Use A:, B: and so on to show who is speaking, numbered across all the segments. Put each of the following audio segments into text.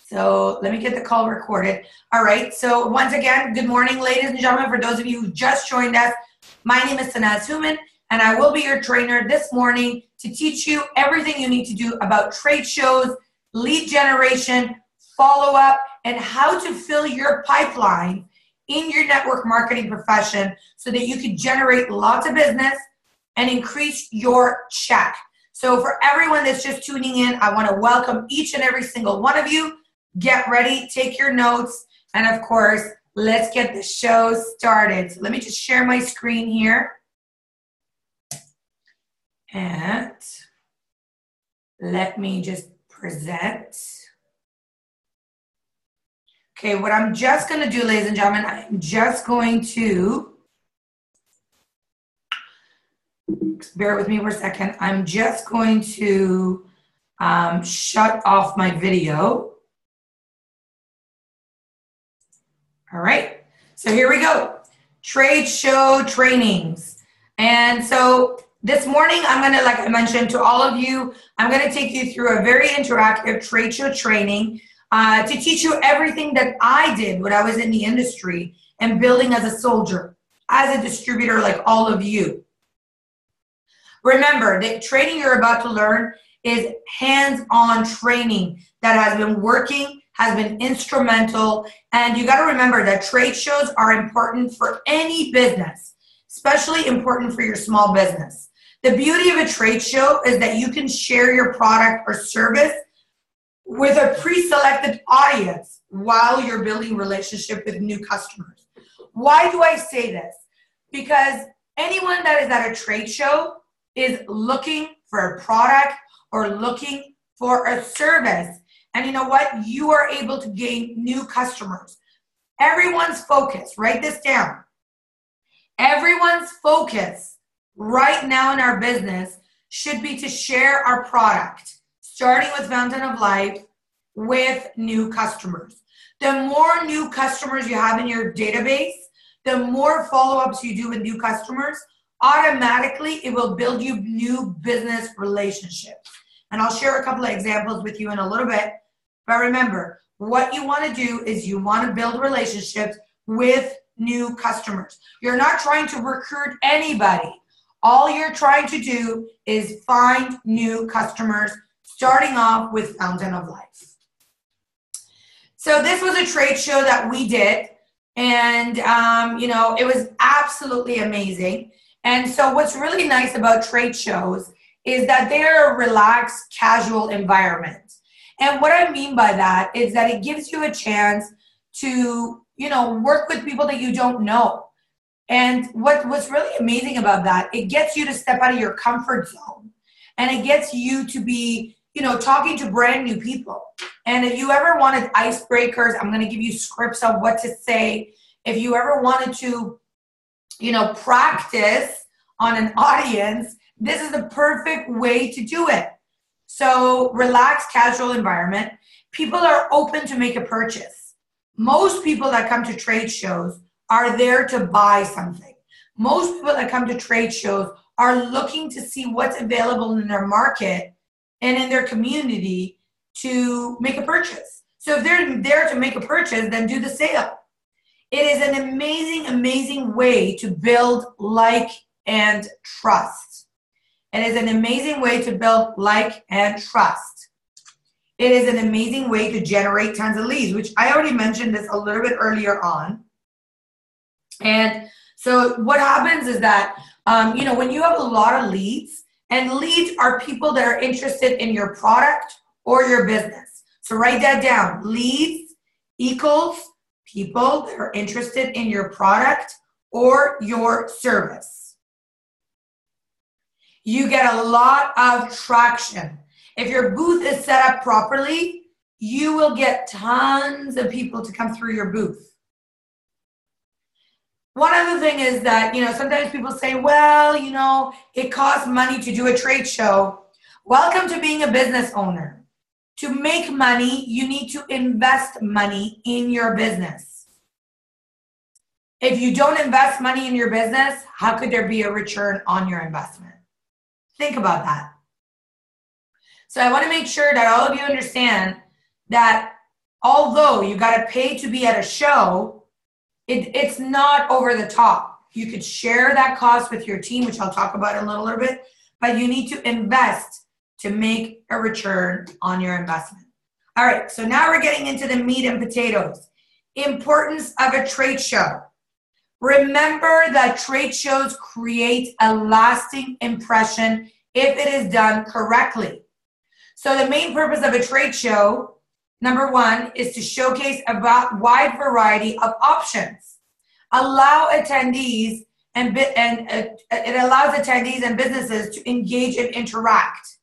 A: So let me get the call recorded. All right. So once again, good morning, ladies and gentlemen. For those of you who just joined us, my name is Sanaz Human, and I will be your trainer this morning to teach you everything you need to do about trade shows, lead generation, follow-up, and how to fill your pipeline in your network marketing profession so that you can generate lots of business and increase your check. So for everyone that's just tuning in, I want to welcome each and every single one of you. Get ready, take your notes, and of course, let's get the show started. So let me just share my screen here. And let me just present. Okay, what I'm just going to do, ladies and gentlemen, I'm just going to, bear with me for a second. I'm just going to shut off my video. All right, so here we go. Trade show trainings. And so this morning, I'm going to, like I mentioned to all of you, I'm going to take you through a very interactive trade show training to teach you everything that I did when I was in the industry and building as a soldier, as a distributor like all of you. Remember, the training you're about to learn is hands-on training that has been working, has been instrumental, and you got to remember that trade shows are important for any business, especially important for your small business. The beauty of a trade show is that you can share your product or service with a pre-selected audience while you're building relationship with new customers. Why do I say this? Because anyone that is at a trade show is looking for a product or looking for a service. And you know what? You are able to gain new customers. Everyone's focus, write this down. Everyone's focus right now in our business should be to share our product, starting with Fountain of Life, with new customers. The more new customers you have in your database, the more follow-ups you do with new customers, automatically it will build you new business relationships. And I'll share a couple of examples with you in a little bit. But remember, what you want to do is you want to build relationships with new customers. You're not trying to recruit anybody. All you're trying to do is find new customers, starting off with Fountain of Life. So this was a trade show that we did, and it was absolutely amazing. And so what's really nice about trade shows is that they're a relaxed, casual environment. And what I mean by that is that it gives you a chance to, work with people that you don't know. And what's really amazing about that, it gets you to step out of your comfort zone. And it gets you to be, talking to brand new people. And if you ever wanted icebreakers, I'm going to give you scripts on what to say. If you ever wanted to, practice on an audience, this is the perfect way to do it. So relaxed, casual environment. People are open to make a purchase. Most people that come to trade shows are there to buy something. Most people that come to trade shows are looking to see what's available in their market and in their community to make a purchase. So if they're there to make a purchase, then do the sale. It is an amazing, amazing way to build like and trust. It is an amazing way to build like and trust. It is an amazing way to generate tons of leads, which I already mentioned this a little bit earlier on. And so what happens is that, when you have a lot of leads, and leads are people that are interested in your product or your business. So write that down. Leads equals people that are interested in your product or your service. You get a lot of traction. If your booth is set up properly, you will get tons of people to come through your booth. One other thing is that, sometimes people say, well, it costs money to do a trade show. Welcome to being a business owner. To make money, you need to invest money in your business. If you don't invest money in your business, how could there be a return on your investment? Think about that. So I want to make sure that all of you understand that although you got to pay to be at a show, it's not over the top. You could share that cost with your team, which I'll talk about in a little bit, but you need to invest to make a return on your investment. All right, so now we're getting into the meat and potatoes. Importance of a trade show. Remember that trade shows create a lasting impression if it is done correctly. So the main purpose of a trade show, number one, is to showcase a wide variety of options. Allow attendees it allows attendees and businesses to engage and interact.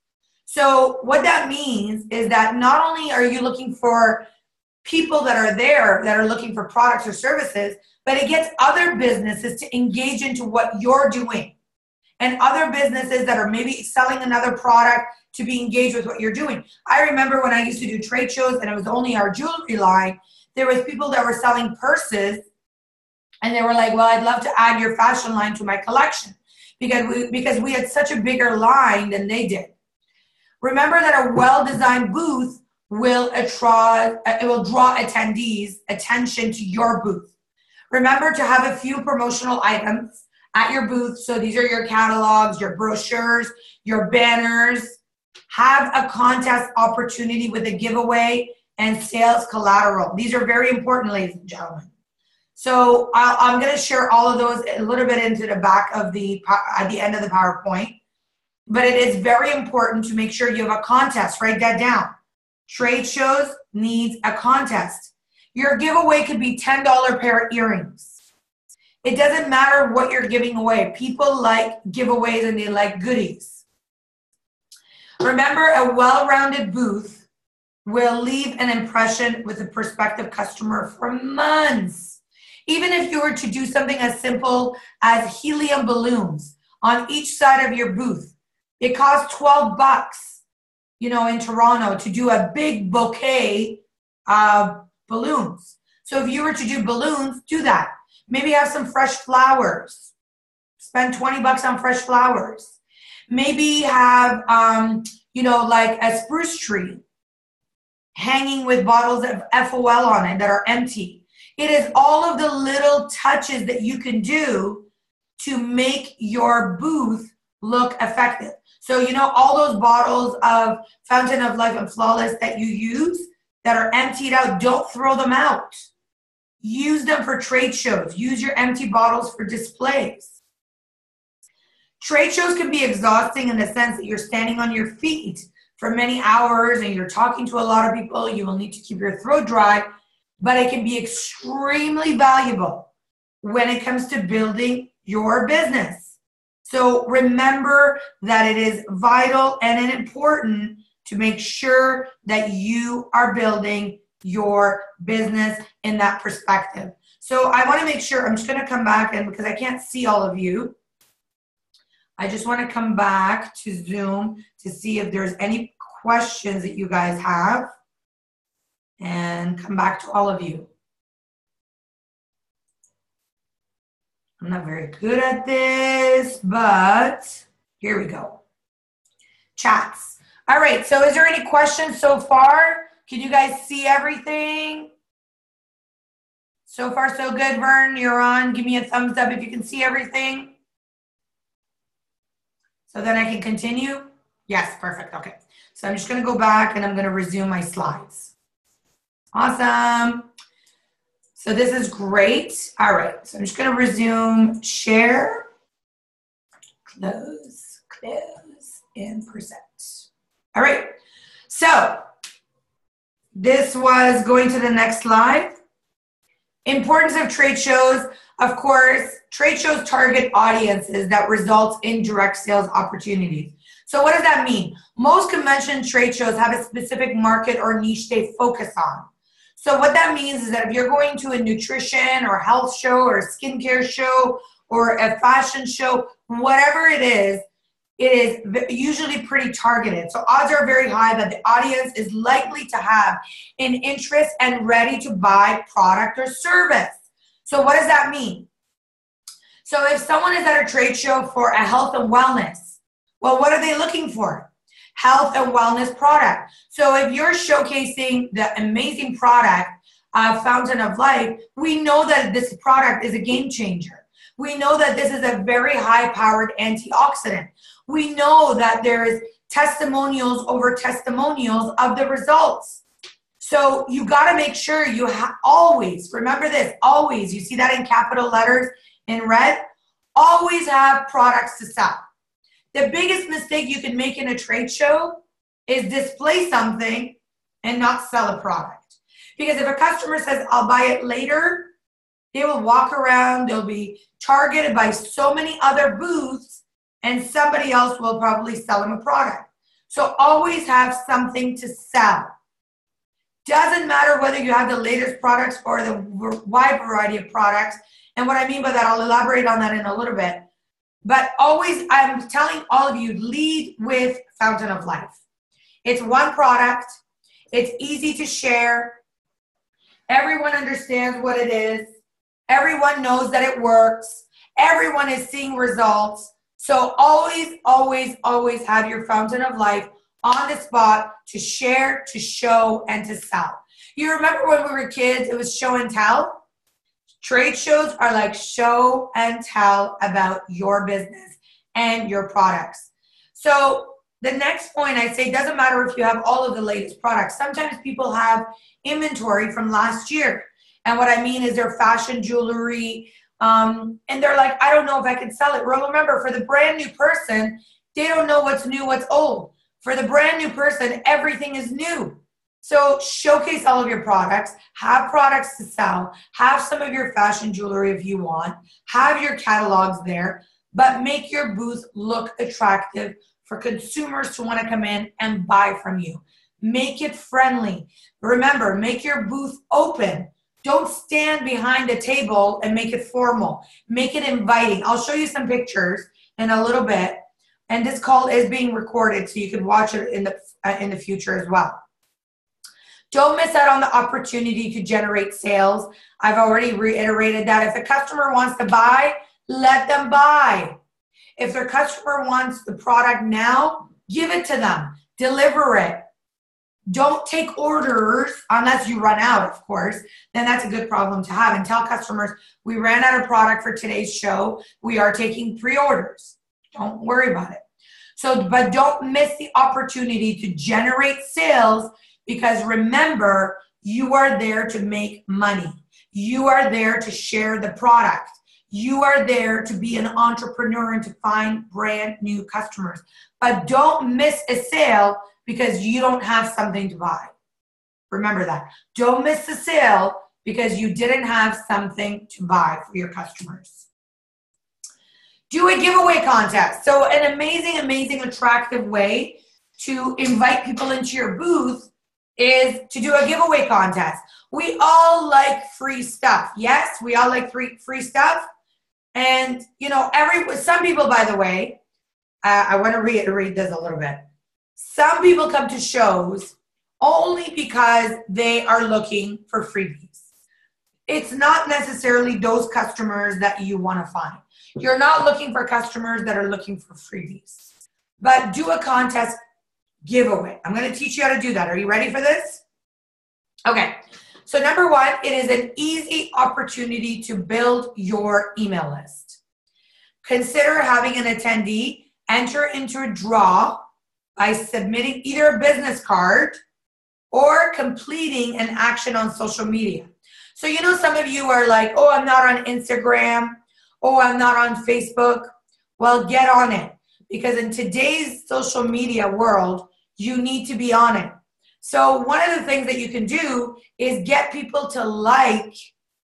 A: So what that means is that not only are you looking for people that are there that are looking for products or services, but it gets other businesses to engage into what you're doing, and other businesses that are maybe selling another product to be engaged with what you're doing. I remember when I used to do trade shows and it was only our jewelry line, there was people that were selling purses and they were like, well, I'd love to add your fashion line to my collection because we had such a bigger line than they did. Remember that a well-designed booth will draw attendees' attention to your booth. Remember to have a few promotional items at your booth. So these are your catalogs, your brochures, your banners. Have a contest opportunity with a giveaway and sales collateral. These are very important, ladies and gentlemen. So I'm going to share all of those a little bit into the back of at the end of the PowerPoint. But it is very important to make sure you have a contest. Write that down. Trade shows needs a contest. Your giveaway could be $10 pair of earrings. It doesn't matter what you're giving away. People like giveaways and they like goodies. Remember, a well-rounded booth will leave an impression with a prospective customer for months. Even if you were to do something as simple as helium balloons on each side of your booth, it costs $12, in Toronto to do a big bouquet of balloons. So if you were to do balloons, do that. Maybe have some fresh flowers. Spend $20 on fresh flowers. Maybe have, like a spruce tree hanging with bottles of FOL on it that are empty. It is all of the little touches that you can do to make your booth look effective. So, all those bottles of Fountain of Life and Flawless that you use that are emptied out, don't throw them out. Use them for trade shows. Use your empty bottles for displays. Trade shows can be exhausting in the sense that you're standing on your feet for many hours and you're talking to a lot of people. You will need to keep your throat dry, but it can be extremely valuable when it comes to building your business. So remember that it is vital and important to make sure that you are building your business in that perspective. So I want to make sure, I'm just going to come back, and because I can't see all of you, I just want to come back to Zoom to see if there's any questions that you guys have, and come back to all of you. I'm not very good at this, but here we go. Chats. All right, so is there any questions so far? Can you guys see everything? So far, so good, Vern. You're on. Give me a thumbs up if you can see everything. So then I can continue. Yes, perfect. Okay. So I'm just going to go back and I'm going to resume my slides. Awesome. So this is great. All right. So I'm just going to resume share, close, and present. All right. So this was going to the next slide. Importance of trade shows. Of course, trade shows target audiences that results in direct sales opportunities. So what does that mean? Most convention trade shows have a specific market or niche they focus on. So what that means is that if you're going to a nutrition or health show or a skincare show or a fashion show, whatever it is usually pretty targeted. So odds are very high that the audience is likely to have an interest and ready to buy product or service. So what does that mean? So if someone is at a trade show for a health and wellness, well, what are they looking for? health and wellness product. So if you're showcasing the amazing product, Fountain of Life, we know that this product is a game changer. We know that this is a very high-powered antioxidant. We know that there's testimonials over testimonials of the results. So you got to make sure you always, remember this, always, you see that in capital letters in red, always have products to sell. The biggest mistake you can make in a trade show is display something and not sell a product. Because if a customer says, I'll buy it later, they will walk around, they'll be targeted by so many other booths, and somebody else will probably sell them a product. So always have something to sell. Doesn't matter whether you have the latest products or the wide variety of products. And what I mean by that, I'll elaborate on that in a little bit. But always, I'm telling all of you, lead with Fountain of Life. It's one product. It's easy to share. Everyone understands what it is. Everyone knows that it works. Everyone is seeing results. So always, always, always have your Fountain of Life on the spot to share, to show, and to sell. You remember when we were kids, it was show and tell? Trade shows are like show and tell about your business and your products. So the next point I say, doesn't matter if you have all of the latest products. Sometimes people have inventory from last year. And what I mean is their fashion jewelry, and they're like, I don't know if I can sell it. Well, remember, for the brand new person, they don't know what's new, what's old. For the brand new person, everything is new. So showcase all of your products, have products to sell, have some of your fashion jewelry if you want, have your catalogs there, but make your booth look attractive for consumers to want to come in and buy from you. Make it friendly. Remember, make your booth open. Don't stand behind a table and make it formal. Make it inviting. I'll show you some pictures in a little bit. And this call is being recorded, so you can watch it in the future as well. Don't miss out on the opportunity to generate sales. I've already reiterated that. If a customer wants to buy, let them buy. If their customer wants the product now, give it to them. Deliver it. Don't take orders unless you run out, of course. Then that's a good problem to have. And tell customers, we ran out of product for today's show. We are taking pre-orders. Don't worry about it. So, but don't miss the opportunity to generate sales, because remember, you are there to make money. You are there to share the product. You are there to be an entrepreneur and to find brand new customers. But don't miss a sale because you don't have something to buy. Remember that. Don't miss the sale because you didn't have something to buy for your customers. Do a giveaway contest. So an amazing, amazing, attractive way to invite people into your booth is to do a giveaway contest. We all like free stuff. Yes, we all like free stuff. And, you know, some people, by the way, I want to read this a little bit. Some people come to shows only because they are looking for freebies. It's not necessarily those customers that you want to find. You're not looking for customers that are looking for freebies. But do a contest giveaway. I'm going to teach you how to do that. Are you ready for this? Okay. So number one, it is an easy opportunity to build your email list. Consider having an attendee enter into a draw by submitting either a business card or completing an action on social media. So, you know, some of you are like, oh, I'm not on Instagram. Oh, I'm not on Facebook. Well, get on it, because in today's social media world, you need to be on it. So one of the things that you can do is get people to like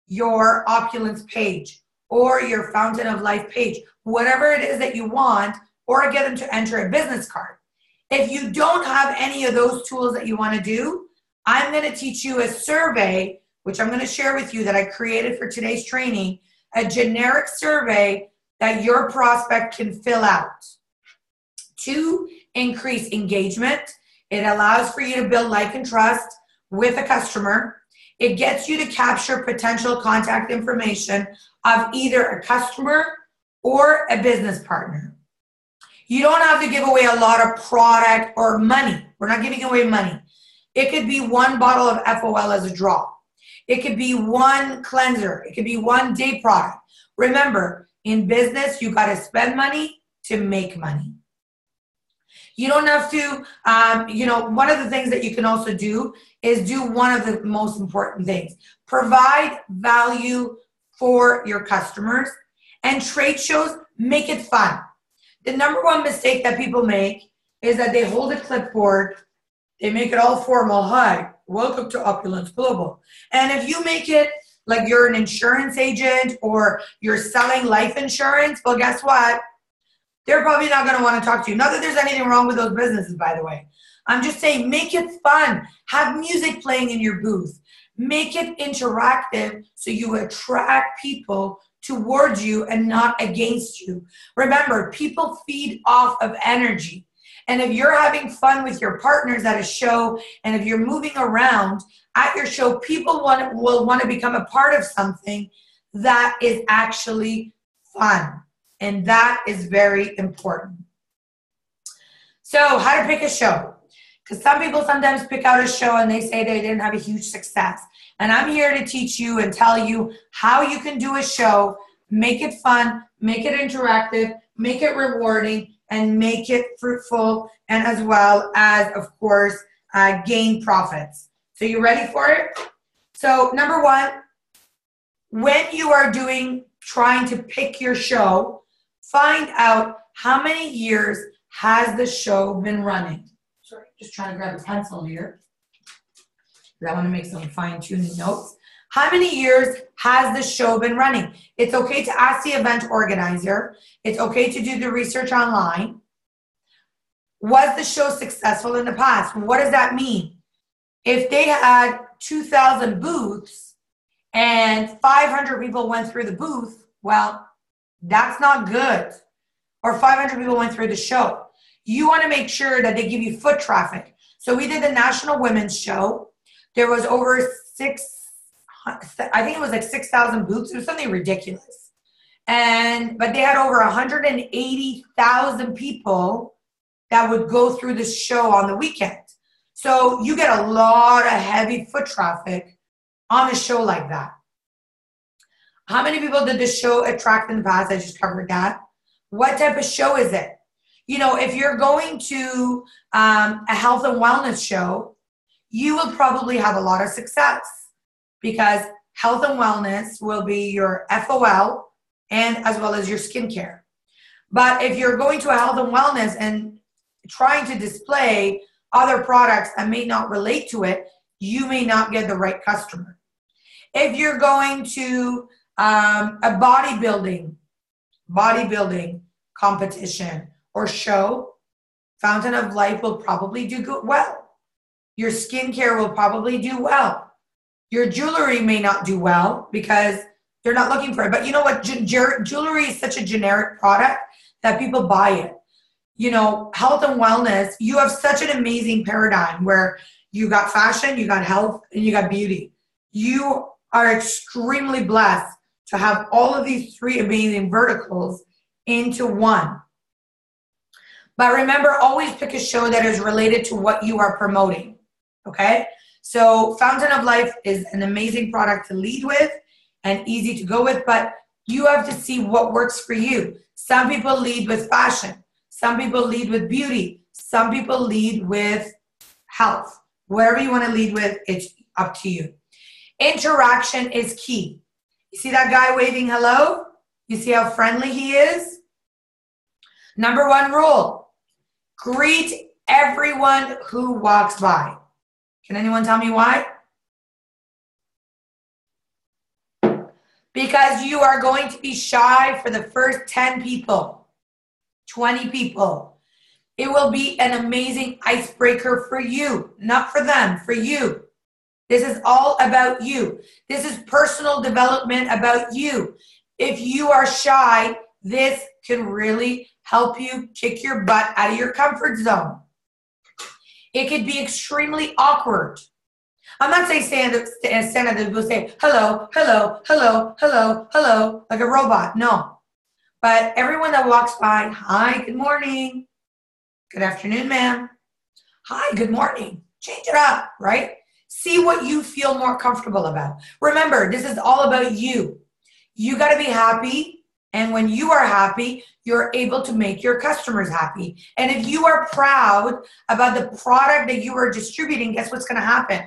A: your Opulence page or your Fountain of Life page, whatever it is that you want, or get them to enter a business card. If you don't have any of those tools that you want to do, I'm going to teach you a survey, which I'm going to share with you, that I created for today's training, a generic survey that your prospect can fill out to increase engagement. It allows for you to build like and trust with a customer. It gets you to capture potential contact information of either a customer or a business partner. You don't have to give away a lot of product or money. We're not giving away money. It could be one bottle of FOL as a draw. It could be one cleanser. It could be one day product. Remember, in business, you got to spend money to make money. You don't have to, one of the things that you can also do is do one of the most important things. Provide value for your customers, and trade shows, make it fun. The number one mistake that people make is that they hold a clipboard, they make it all formal. Hi, welcome to Opulence Global. And if you make it like you're an insurance agent or you're selling life insurance, well, guess what? They're probably not going to want to talk to you. Not that there's anything wrong with those businesses, by the way. I'm just saying, make it fun. Have music playing in your booth. Make it interactive so you attract people towards you and not against you. Remember, people feed off of energy. And if you're having fun with your partners at a show, and if you're moving around at your show, people will want to become a part of something that is actually fun. And that is very important. So how to pick a show. Because some people sometimes pick out a show and they say they didn't have a huge success. And I'm here to teach you and tell you how you can do a show, make it fun, make it interactive, make it rewarding, and make it fruitful, and as well as, of course, gain profits. So you ready for it? So number one, when you are trying to pick your show, find out how many years has the show been running. Sorry, just trying to grab a pencil here. I want to make some fine-tuning notes. How many years has the show been running? It's okay to ask the event organizer. It's okay to do the research online. Was the show successful in the past? What does that mean? If they had 2,000 booths and 500 people went through the booth, well, that's not good. Or 500 people went through the show. You want to make sure that they give you foot traffic. So we did the National Women's Show. There was over I think it was like 6,000 booths. It was something ridiculous. But they had over 180,000 people that would go through the show on the weekend. So you get a lot of heavy foot traffic on a show like that. How many people did the show attract in the past? I just covered that. What type of show is it? You know, if you're going to a health and wellness show, you will probably have a lot of success because health and wellness will be your FOL and as well as your skincare. But if you're going to a health and wellness and trying to display other products that may not relate to it, you may not get the right customer. If you're going to a bodybuilding competition or show, Fountain of Life will probably do well. Your skincare will probably do well. Your jewelry may not do well because they're not looking for it. But you know what? Jewelry is such a generic product that people buy it. You know, health and wellness, you have such an amazing paradigm where you got fashion, you got health, and you got beauty. You are extremely blessed to have all of these three amazing verticals into one. But remember, always pick a show that is related to what you are promoting, okay? So Fountain of Life is an amazing product to lead with and easy to go with, but you have to see what works for you. Some people lead with fashion. Some people lead with beauty. Some people lead with health. Whatever you want to lead with, it's up to you. Interaction is key. You see that guy waving hello? You see how friendly he is? Number one rule, greet everyone who walks by. Can anyone tell me why? Because you are going to be shy for the first 10 people, 20 people. It will be an amazing icebreaker for you, not for them, for you. This is all about you. This is personal development about you. If you are shy, this can really help you kick your butt out of your comfort zone. It could be extremely awkward. I'm not saying stand up and will say hello, hello, hello, hello, hello, like a robot. No. But everyone that walks by, hi, good morning. Good afternoon, ma'am. Hi, good morning. Change it up, right? See what you feel more comfortable about. Remember, this is all about you. You got to be happy. And when you are happy, you're able to make your customers happy. And if you are proud about the product that you are distributing, guess what's going to happen?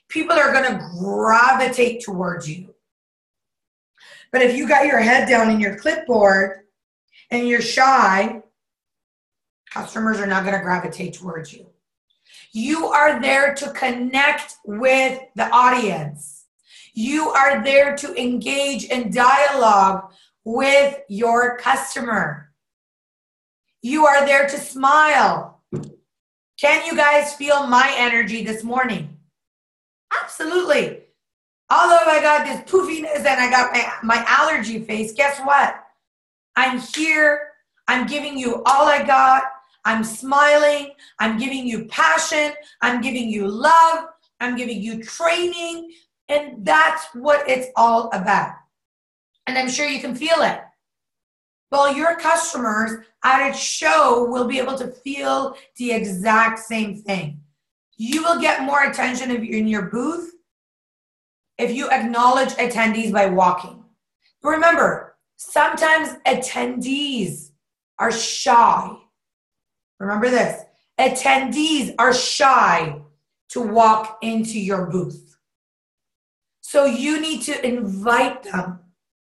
A: People are going to gravitate towards you. But if you got your head down in your clipboard and you're shy, customers are not going to gravitate towards you. You are there to connect with the audience. You are there to engage in dialogue with your customer. You are there to smile. Can you guys feel my energy this morning? Absolutely. Although I got this poofiness and I got my allergy face, guess what? I'm here. I'm giving you all I got. I'm smiling. I'm giving you passion. I'm giving you love. I'm giving you training. And that's what it's all about. And I'm sure you can feel it. Well, your customers at its show will be able to feel the exact same thing. You will get more attention if you're in your booth if you acknowledge attendees by walking. Remember, sometimes attendees are shy. Remember this, attendees are shy to walk into your booth. So you need to invite them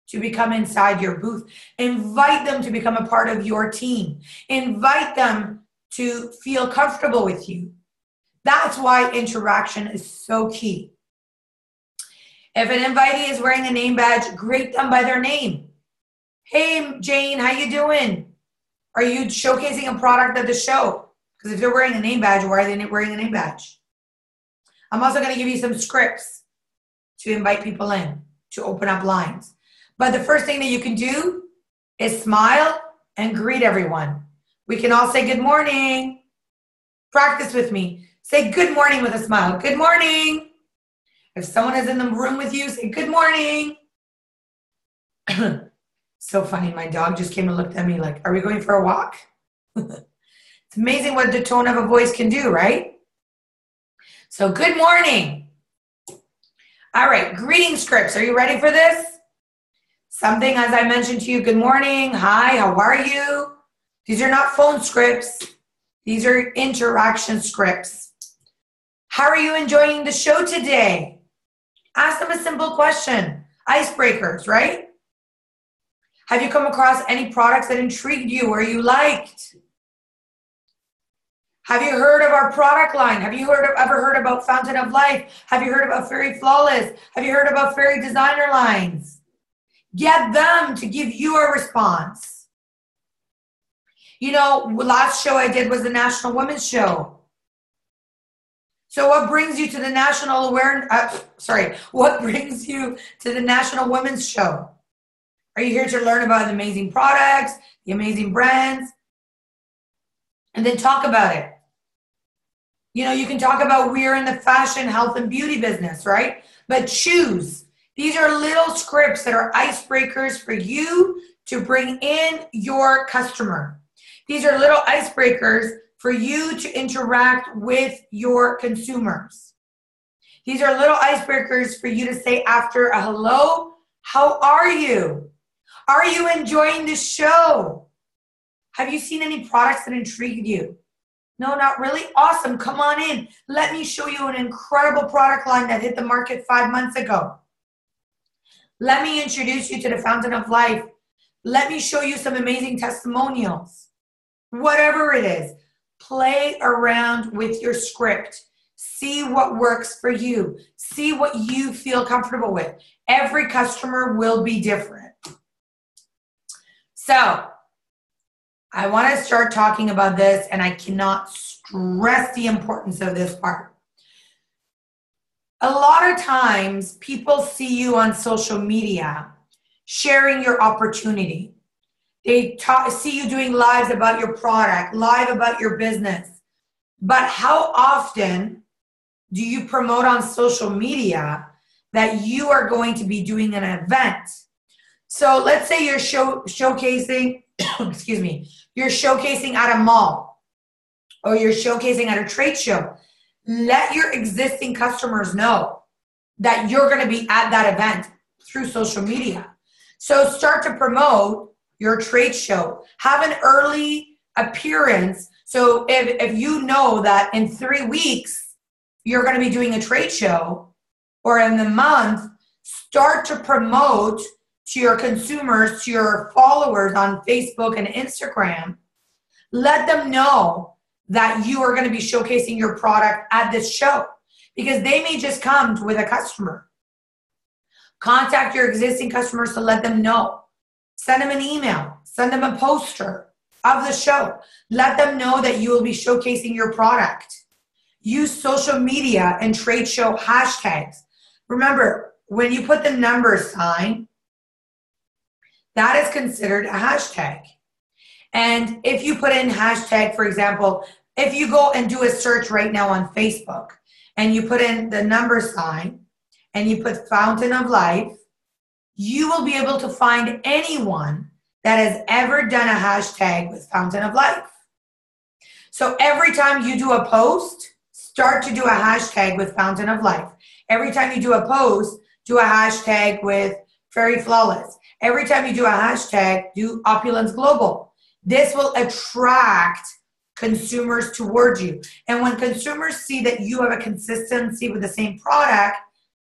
A: to become inside your booth. Invite them to become a part of your team. Invite them to feel comfortable with you. That's why interaction is so key. If an invitee is wearing a name badge, greet them by their name. Hey, Jane, how you doing? Are you showcasing a product at the show? Because if they're wearing a name badge, why are they wearing a name badge? I'm also going to give you some scripts to invite people in, to open up lines. But the first thing that you can do is smile and greet everyone. We can all say good morning. Practice with me. Say good morning with a smile. Good morning. If someone is in the room with you, say good morning. So funny. My dog just came and looked at me like, are we going for a walk? It's amazing what the tone of a voice can do, right? So good morning. All right, greeting scripts. Are you ready for this? Something, as I mentioned to you, good morning, hi, how are you? These are not phone scripts. These are interaction scripts. How are you enjoying the show today? Ask them a simple question. Icebreakers, right? Have you come across any products that intrigued you or you liked? Have you heard of our product line? Have you ever heard about Fountain of Life? Have you heard about Fairy Flawless? Have you heard about Fairy Designer Lines? Get them to give you a response. You know, last show I did was the National Women's Show. So what brings you to the National what brings you to the National Women's Show? Are you here to learn about the amazing products, the amazing brands? And then talk about it. You know, you can talk about we're in the fashion, health, and beauty business, right? But choose. These are little scripts that are icebreakers for you to bring in your customer. These are little icebreakers for you to interact with your consumers. These are little icebreakers for you to say after a hello, how are you? Are you enjoying the show? Have you seen any products that intrigued you? No, not really? Awesome. Come on in. Let me show you an incredible product line that hit the market 5 months ago. Let me introduce you to the Fountain of Life. Let me show you some amazing testimonials. Whatever it is, play around with your script. See what works for you. See what you feel comfortable with. Every customer will be different. So, I want to start talking about this, and I cannot stress the importance of this part. A lot of times, people see you on social media sharing your opportunity. They see you doing lives about your product, live about your business. But how often do you promote on social media that you are going to be doing an event? So let's say you're showcasing, excuse me, you're showcasing at a mall or you're showcasing at a trade show. Let your existing customers know that you're going to be at that event through social media. So start to promote your trade show. Have an early appearance. So if you know that in 3 weeks you're going to be doing a trade show, or in the month, start to promote to your consumers, to your followers on Facebook and Instagram. Let them know that you are going to be showcasing your product at this show, because they may just come with a customer. Contact your existing customers to let them know. Send them an email. Send them a poster of the show. Let them know that you will be showcasing your product. Use social media and trade show hashtags. Remember, when you put the number sign, that is considered a hashtag. And if you put in hashtag, for example, if you go and do a search right now on Facebook and you put in the number sign and you put Fountain of Life, you will be able to find anyone that has ever done a hashtag with Fountain of Life. So every time you do a post, start to do a hashtag with Fountain of Life. Every time you do a post, do a hashtag with Fairy Flawless. Every time you do a hashtag, do Opulence Global. This will attract consumers towards you. And when consumers see that you have a consistency with the same product,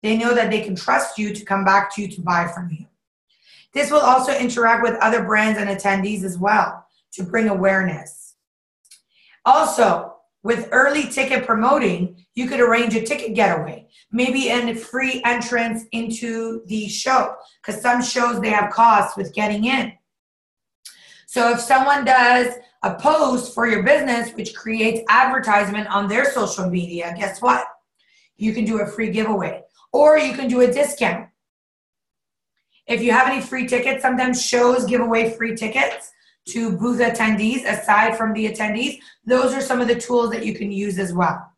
A: they know that they can trust you to come back to you to buy from you. This will also interact with other brands and attendees as well to bring awareness. Also, with early ticket promoting, you could arrange a ticket getaway, maybe a free entrance into the show, because some shows, they have costs with getting in. So if someone does a post for your business, which creates advertisement on their social media, guess what? You can do a free giveaway, or you can do a discount. If you have any free tickets, sometimes shows give away free tickets to booth attendees. Aside from the attendees, those are some of the tools that you can use as well.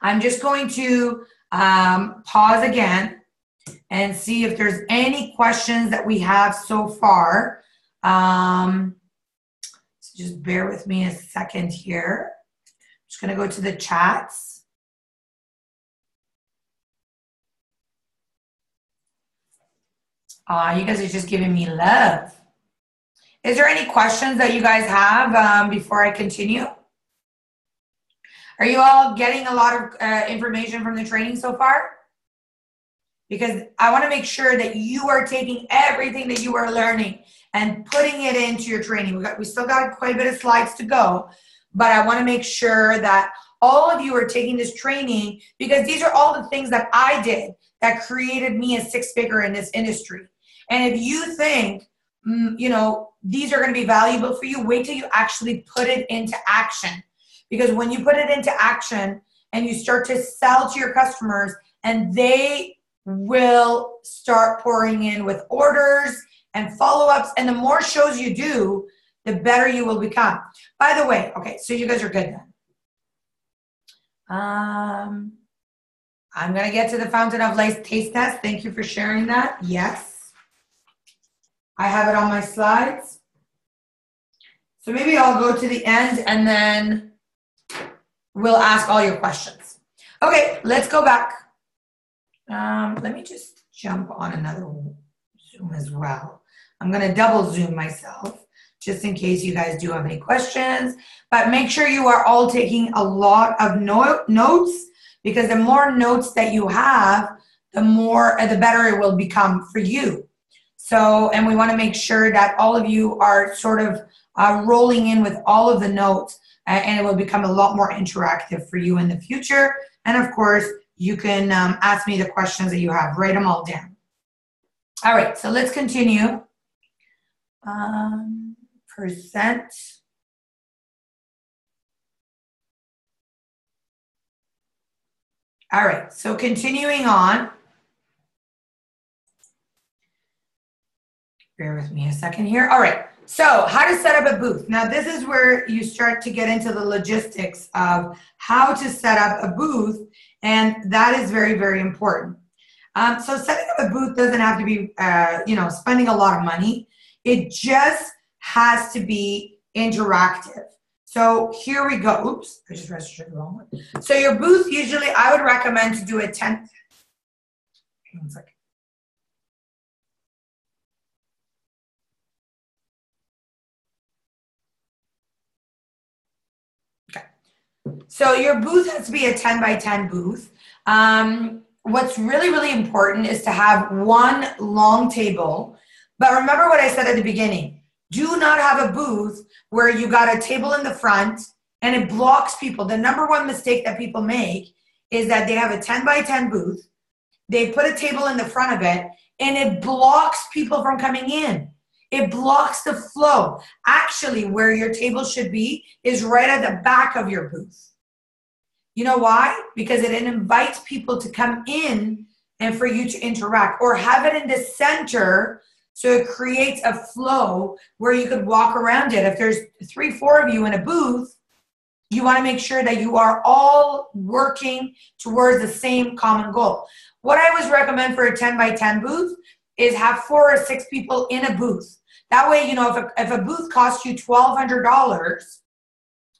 A: I'm just going to pause again and see if there's any questions that we have so far. So just bear with me a second here. I'm just going to go to the chats. You guys are just giving me love. Is there any questions that you guys have before I continue? Are you all getting a lot of information from the training so far? Because I want to make sure that you are taking everything that you are learning and putting it into your training. We still got quite a bit of slides to go, but I want to make sure that all of you are taking this training, because these are all the things that I did that created me a six-figure in this industry. And if you think, you know, these are going to be valuable for you, wait till you actually put it into action. Because when you put it into action and you start to sell to your customers, and they will start pouring in with orders and follow-ups, and the more shows you do, the better you will become. By the way, okay, so you guys are good then. I'm going to get to the Fountain of Life taste test. Thank you for sharing that. Yes. I have it on my slides. So maybe I'll go to the end and then we'll ask all your questions. Okay, let's go back. Let me just jump on another Zoom as well. I'm going to double Zoom myself just in case you guys do have any questions. But make sure you are all taking a lot of notes, because the more notes that you have, the better it will become for you. So, and we want to make sure that all of you are sort of rolling in with all of the notes, and it will become a lot more interactive for you in the future. And of course, you can ask me the questions that you have. Write them all down. All right, so let's continue. Present. All right, so continuing on. Bear with me a second here. All right, so how to set up a booth. Now, this is where you start to get into the logistics of how to set up a booth, and that is very, very important. So setting up a booth doesn't have to be, spending a lot of money. It just has to be interactive. So here we go. Oops, I just registered the wrong one. So your booth, usually I would recommend to do a 10. One second. Okay. So your booth has to be a 10 by 10 booth. What's really, really important is to have one long table. But remember what I said at the beginning. Do not have a booth where you got a table in the front and it blocks people. The number one mistake that people make is that they have a 10 by 10 booth. They put a table in the front of it and it blocks people from coming in. It blocks the flow. Actually, where your table should be is right at the back of your booth. You know why? Because it invites people to come in and for you to interact, or have it in the center so it creates a flow where you could walk around it. If there's 3, 4 of you in a booth, you want to make sure that you are all working towards the same common goal. What I always recommend for a 10 by 10 booth is have 4 or 6 people in a booth. That way, if a booth costs you $1,200,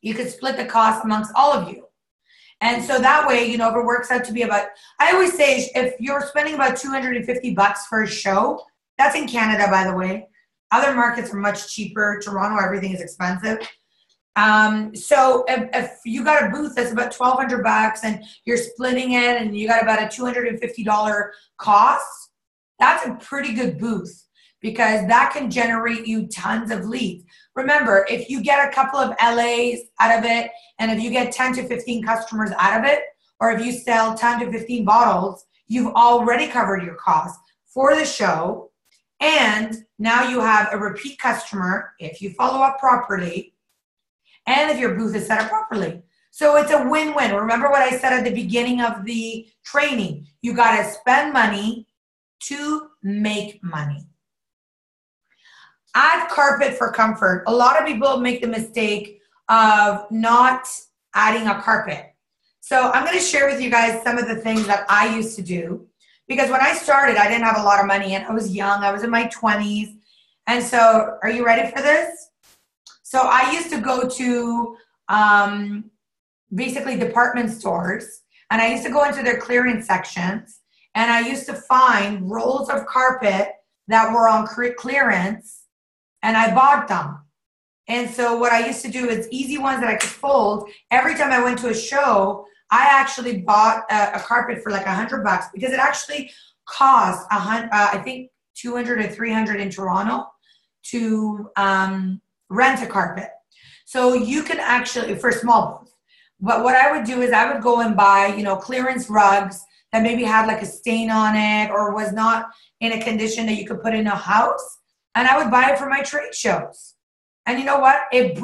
A: you could split the cost amongst all of you. And so that way, if it works out to be about, I always say if you're spending about $250 for a show, that's in Canada, by the way. Other markets are much cheaper. Toronto, everything is expensive. So if you got a booth that's about $1,200 and you're splitting it and you got about a $250 cost, that's a pretty good booth because that can generate you tons of leads. Remember, if you get a couple of LAs out of it, and if you get 10 to 15 customers out of it, or if you sell 10 to 15 bottles, you've already covered your costs for the show. And now you have a repeat customer if you follow up properly and if your booth is set up properly. So it's a win-win. Remember what I said at the beginning of the training. You got to spend money to make money. Add carpet for comfort. A lot of people make the mistake of not adding a carpet. So I'm going to share with you guys some of the things that I used to do. Because when I started, I didn't have a lot of money and I was young. I was in my 20s. And so, are you ready for this? So I used to go to basically department stores, and I used to go into their clearance sections, and I used to find rolls of carpet that were on clearance, and I bought them. And so what I used to do is easy ones that I could fold. Every time I went to a show, I actually bought a carpet for like $100 because it actually cost I think $200 or $300 in Toronto to rent a carpet. So you can actually, for small booth. But what I would do is I would go and buy, clearance rugs that maybe had like a stain on it or was not in a condition that you could put in a house. And I would buy it for my trade shows. And you know what? It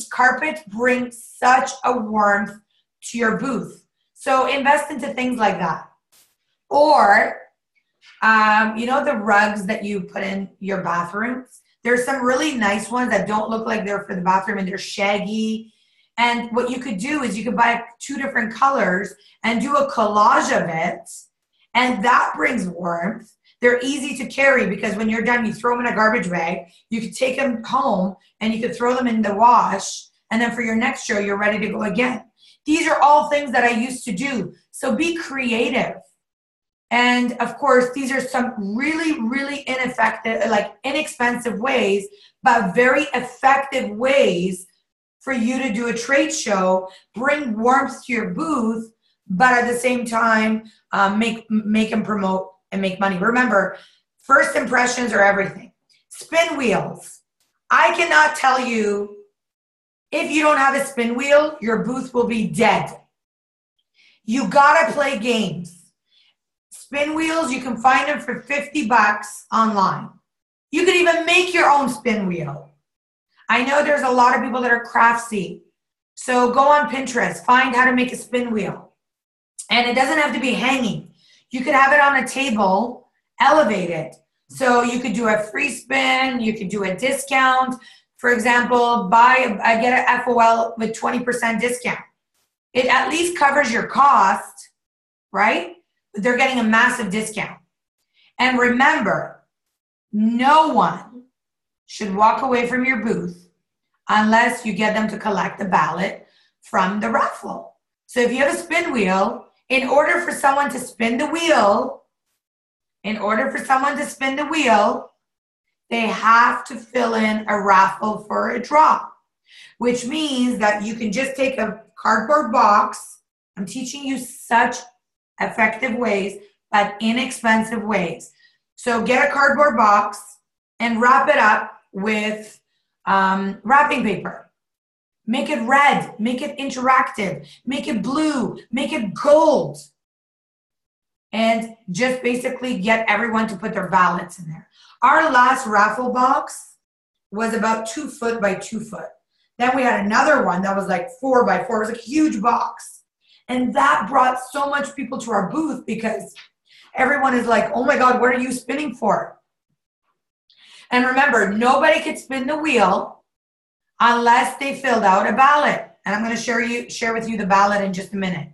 A: carpet brings such a warmth to your booth. So invest into things like that. Or, the rugs that you put in your bathrooms. There's some really nice ones that don't look like they're for the bathroom and they're shaggy. And what you could do is you could buy 2 different colors and do a collage of it. And that brings warmth. They're easy to carry because when you're done, you throw them in a garbage bag. You could take them home and you could throw them in the wash. And then for your next show, you're ready to go again. These are all things that I used to do. So be creative. And of course, these are some really, really inexpensive ways, but very effective ways for you to do a trade show, bring warmth to your booth, but at the same time, make and promote and make money. Remember, first impressions are everything. Spin wheels. I cannot tell you, if you don't have a spin wheel, your booth will be dead. You gotta play games. Spin wheels, you can find them for $50 online. You can even make your own spin wheel. I know there's a lot of people that are craftsy. So go on Pinterest, find how to make a spin wheel. And it doesn't have to be hanging. You could have it on a table, elevate it. So you could do a free spin, you could do a discount. For example, I get an FOL with 20% discount. It at least covers your cost, right? but they're getting a massive discount. And remember, no one should walk away from your booth unless you get them to collect the ballot from the raffle. So if you have a spin wheel, in order for someone to spin the wheel, they have to fill in a raffle for a draw, which means that you can just take a cardboard box. I'm teaching you such effective ways, but inexpensive ways. So get a cardboard box and wrap it up with wrapping paper. Make it red, make it interactive, make it blue, make it gold. And just basically get everyone to put their ballots in there. Our last raffle box was about 2 foot by 2 foot. Then we had another one that was like 4 by 4. It was a huge box. And that brought so much people to our booth because everyone is like, oh my God, what are you spinning for? And remember, nobody could spin the wheel unless they filled out a ballot. And I'm going to share with you the ballot in just a minute.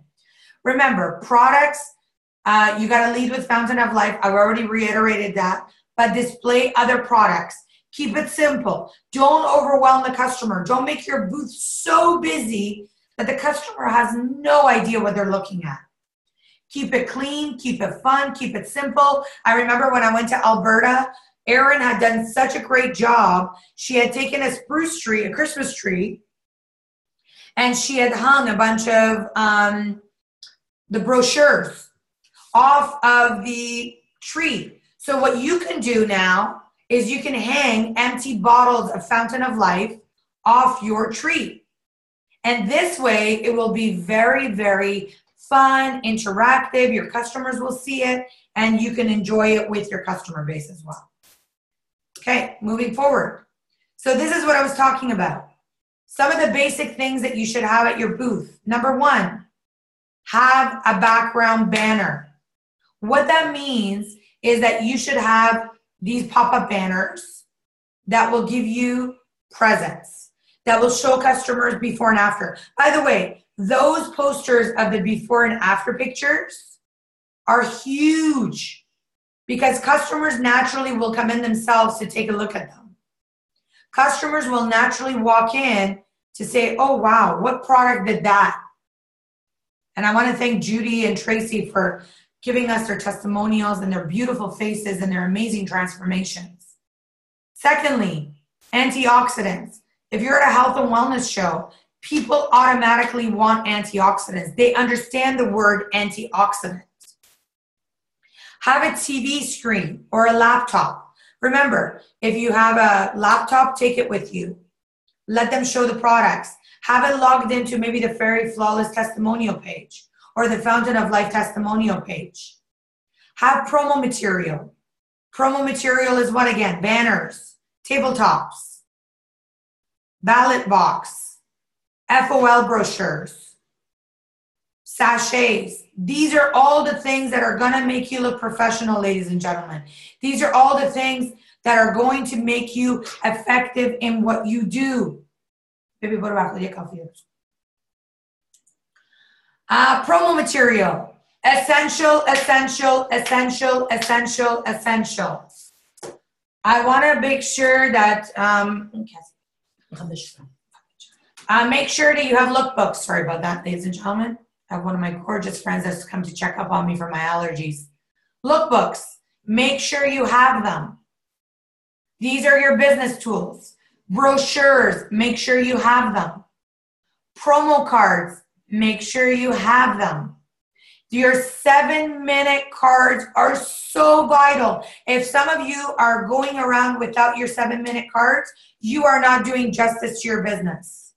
A: Remember, products, you got to lead with Fountain of Life. I've already reiterated that. But display other products. Keep it simple. Don't overwhelm the customer. Don't make your booth so busy that the customer has no idea what they're looking at. Keep it clean, keep it fun, keep it simple. I remember when I went to Alberta, Erin had done such a great job. She had taken a spruce tree, a Christmas tree, and she had hung a bunch of the brochures off of the tree. So what you can do now is you can hang empty bottles of Fountain of Life off your tree. And this way it will be very, very fun, interactive. Your customers will see it and you can enjoy it with your customer base as well. Okay, moving forward. So this is what I was talking about. Some of the basic things that you should have at your booth. Number 1, have a background banner. What that means is that you should have these pop-up banners that will give you presents, that will show customers before and after. By the way, those posters of the before and after pictures are huge because customers naturally will come in themselves to take a look at them. Customers will naturally walk in to say, oh, wow, what product did that? And I want to thank Judy and Tracy for giving us their testimonials and their beautiful faces and their amazing transformations. Secondly, antioxidants. If you're at a health and wellness show, people automatically want antioxidants. They understand the word antioxidant. Have a TV screen or a laptop. Remember, if you have a laptop, take it with you. Let them show the products. Have it logged into maybe the Fairy Flawless testimonial page or the Fountain of Life testimonial page. Have promo material. Promo material is what again? Banners, tabletops, ballot box, FOL brochures, sachets. These are all the things that are going to make you look professional, ladies and gentlemen. These are all the things that are going to make you effective in what you do. Baby, put it back. Promo material. Essential, essential, essential, essential, essential. I want to make sure that make sure that you have lookbooks. Sorry about that, ladies and gentlemen. I have one of my gorgeous friends that's come to check up on me for my allergies. Lookbooks. Make sure you have them. These are your business tools. Brochures. Make sure you have them. Promo cards. Make sure you have them. Your 7-minute cards are so vital. If some of you are going around without your 7-minute cards, you are not doing justice to your business.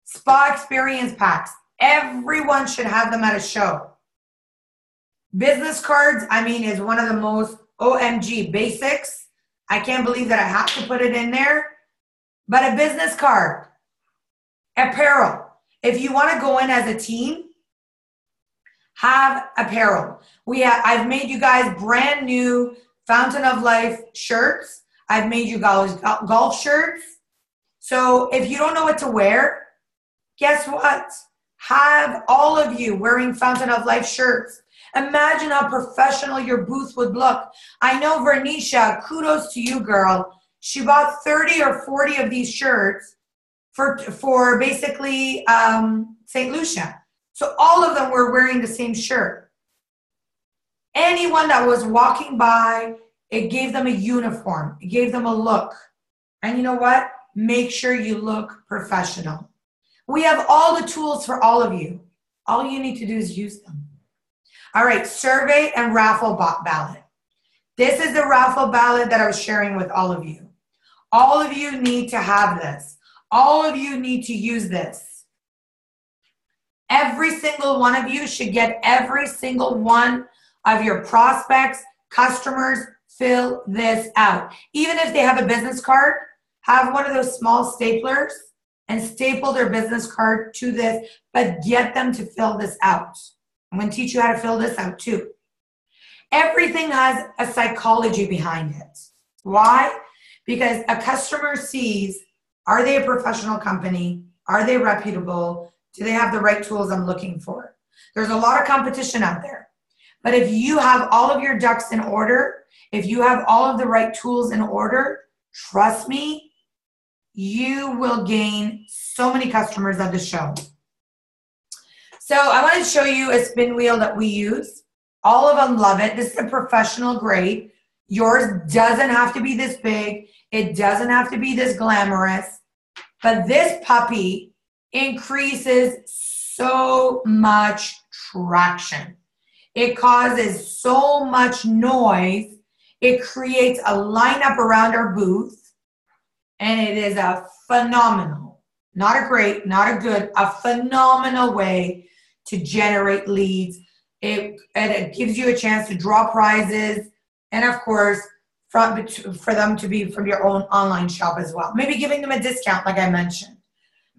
A: Spa experience packs. Everyone should have them at a show. Business cards, I mean, is one of the most OMG basics. I can't believe that I have to put it in there. But a business card. Apparel. If you want to go in as a team, have apparel. I've made you guys brand new Fountain of Life shirts. I've made you guys golf shirts. So if you don't know what to wear, guess what? Have all of you wearing Fountain of Life shirts. Imagine how professional your booth would look. I know Vernisha, kudos to you, girl. She bought 30 or 40 of these shirts for basically St. Lucia. So all of them were wearing the same shirt. Anyone that was walking by, it gave them a uniform. It gave them a look. And you know what? Make sure you look professional. We have all the tools for all of you. All you need to do is use them. All right, survey and raffle ballot. This is the raffle ballot that I was sharing with all of you. All of you need to have this. All of you need to use this. Every single one of you should get every single one of your prospects, customers, fill this out. Even if they have a business card, have one of those small staplers and staple their business card to this, but get them to fill this out. I'm going to teach you how to fill this out too. Everything has a psychology behind it. Why? Because a customer sees, are they a professional company? Are they reputable? Do they have the right tools I'm looking for? There's a lot of competition out there. But if you have all of your ducks in order, if you have all of the right tools in order, trust me, you will gain so many customers at the show. So I want to show you a spin wheel that we use. All of them love it. This is a professional grade. Yours doesn't have to be this big. It doesn't have to be this glamorous. But this puppy increases so much traction. It causes so much noise. It creates a lineup around our booth. And it is a phenomenal, not a great, not a good, a phenomenal way to generate leads. It gives you a chance to draw prizes. And of course, for them to be from your own online shop as well. Maybe giving them a discount like I mentioned.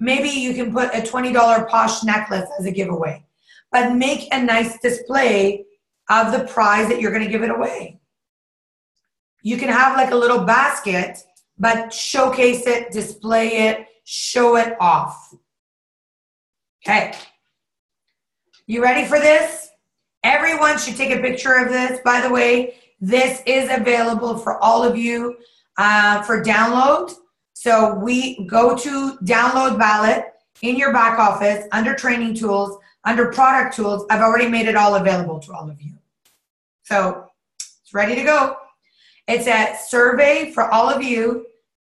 A: Maybe you can put a $20 posh necklace as a giveaway. But make a nice display of the prize that you're going to give it away. You can have like a little basket, but showcase it, display it, show it off. Okay. You ready for this? Everyone should take a picture of this. By the way, this is available for all of you for download. So we go to download ballot in your back office under training tools, under product tools. I've already made it all available to all of you. So it's ready to go. It's a survey for all of you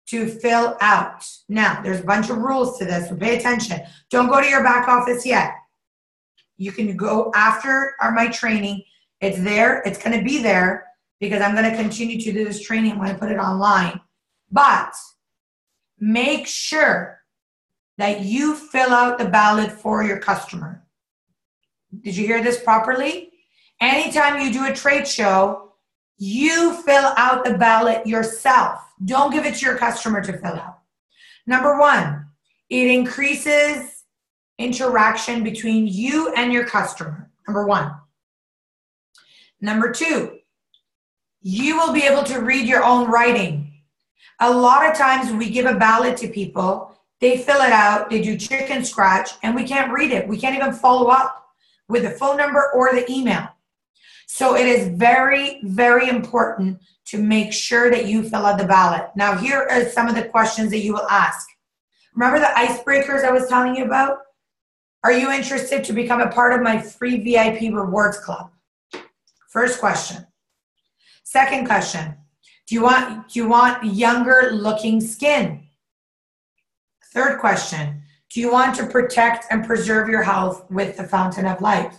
A: to fill out. Now, there's a bunch of rules to this, so pay attention. Don't go to your back office yet. You can go after my training. It's there. It's going to be there because I'm going to continue to do this training when I put it online. But make sure that you fill out the ballot for your customer. Did you hear this properly? Anytime you do a trade show, you fill out the ballot yourself. Don't give it to your customer to fill out. Number one, it increases interaction between you and your customer. Number one. Number two, you will be able to read your own writing. A lot of times we give a ballot to people, they fill it out, they do chicken scratch, and we can't read it. We can't even follow up with the phone number or the email. So it is very, very important to make sure that you fill out the ballot. Now, here are some of the questions that you will ask. Remember the icebreakers I was telling you about? Are you interested to become a part of my free VIP rewards club? First question. Second question. Do you want younger looking skin? Third question. Do you want to protect and preserve your health with the Fountain of Life?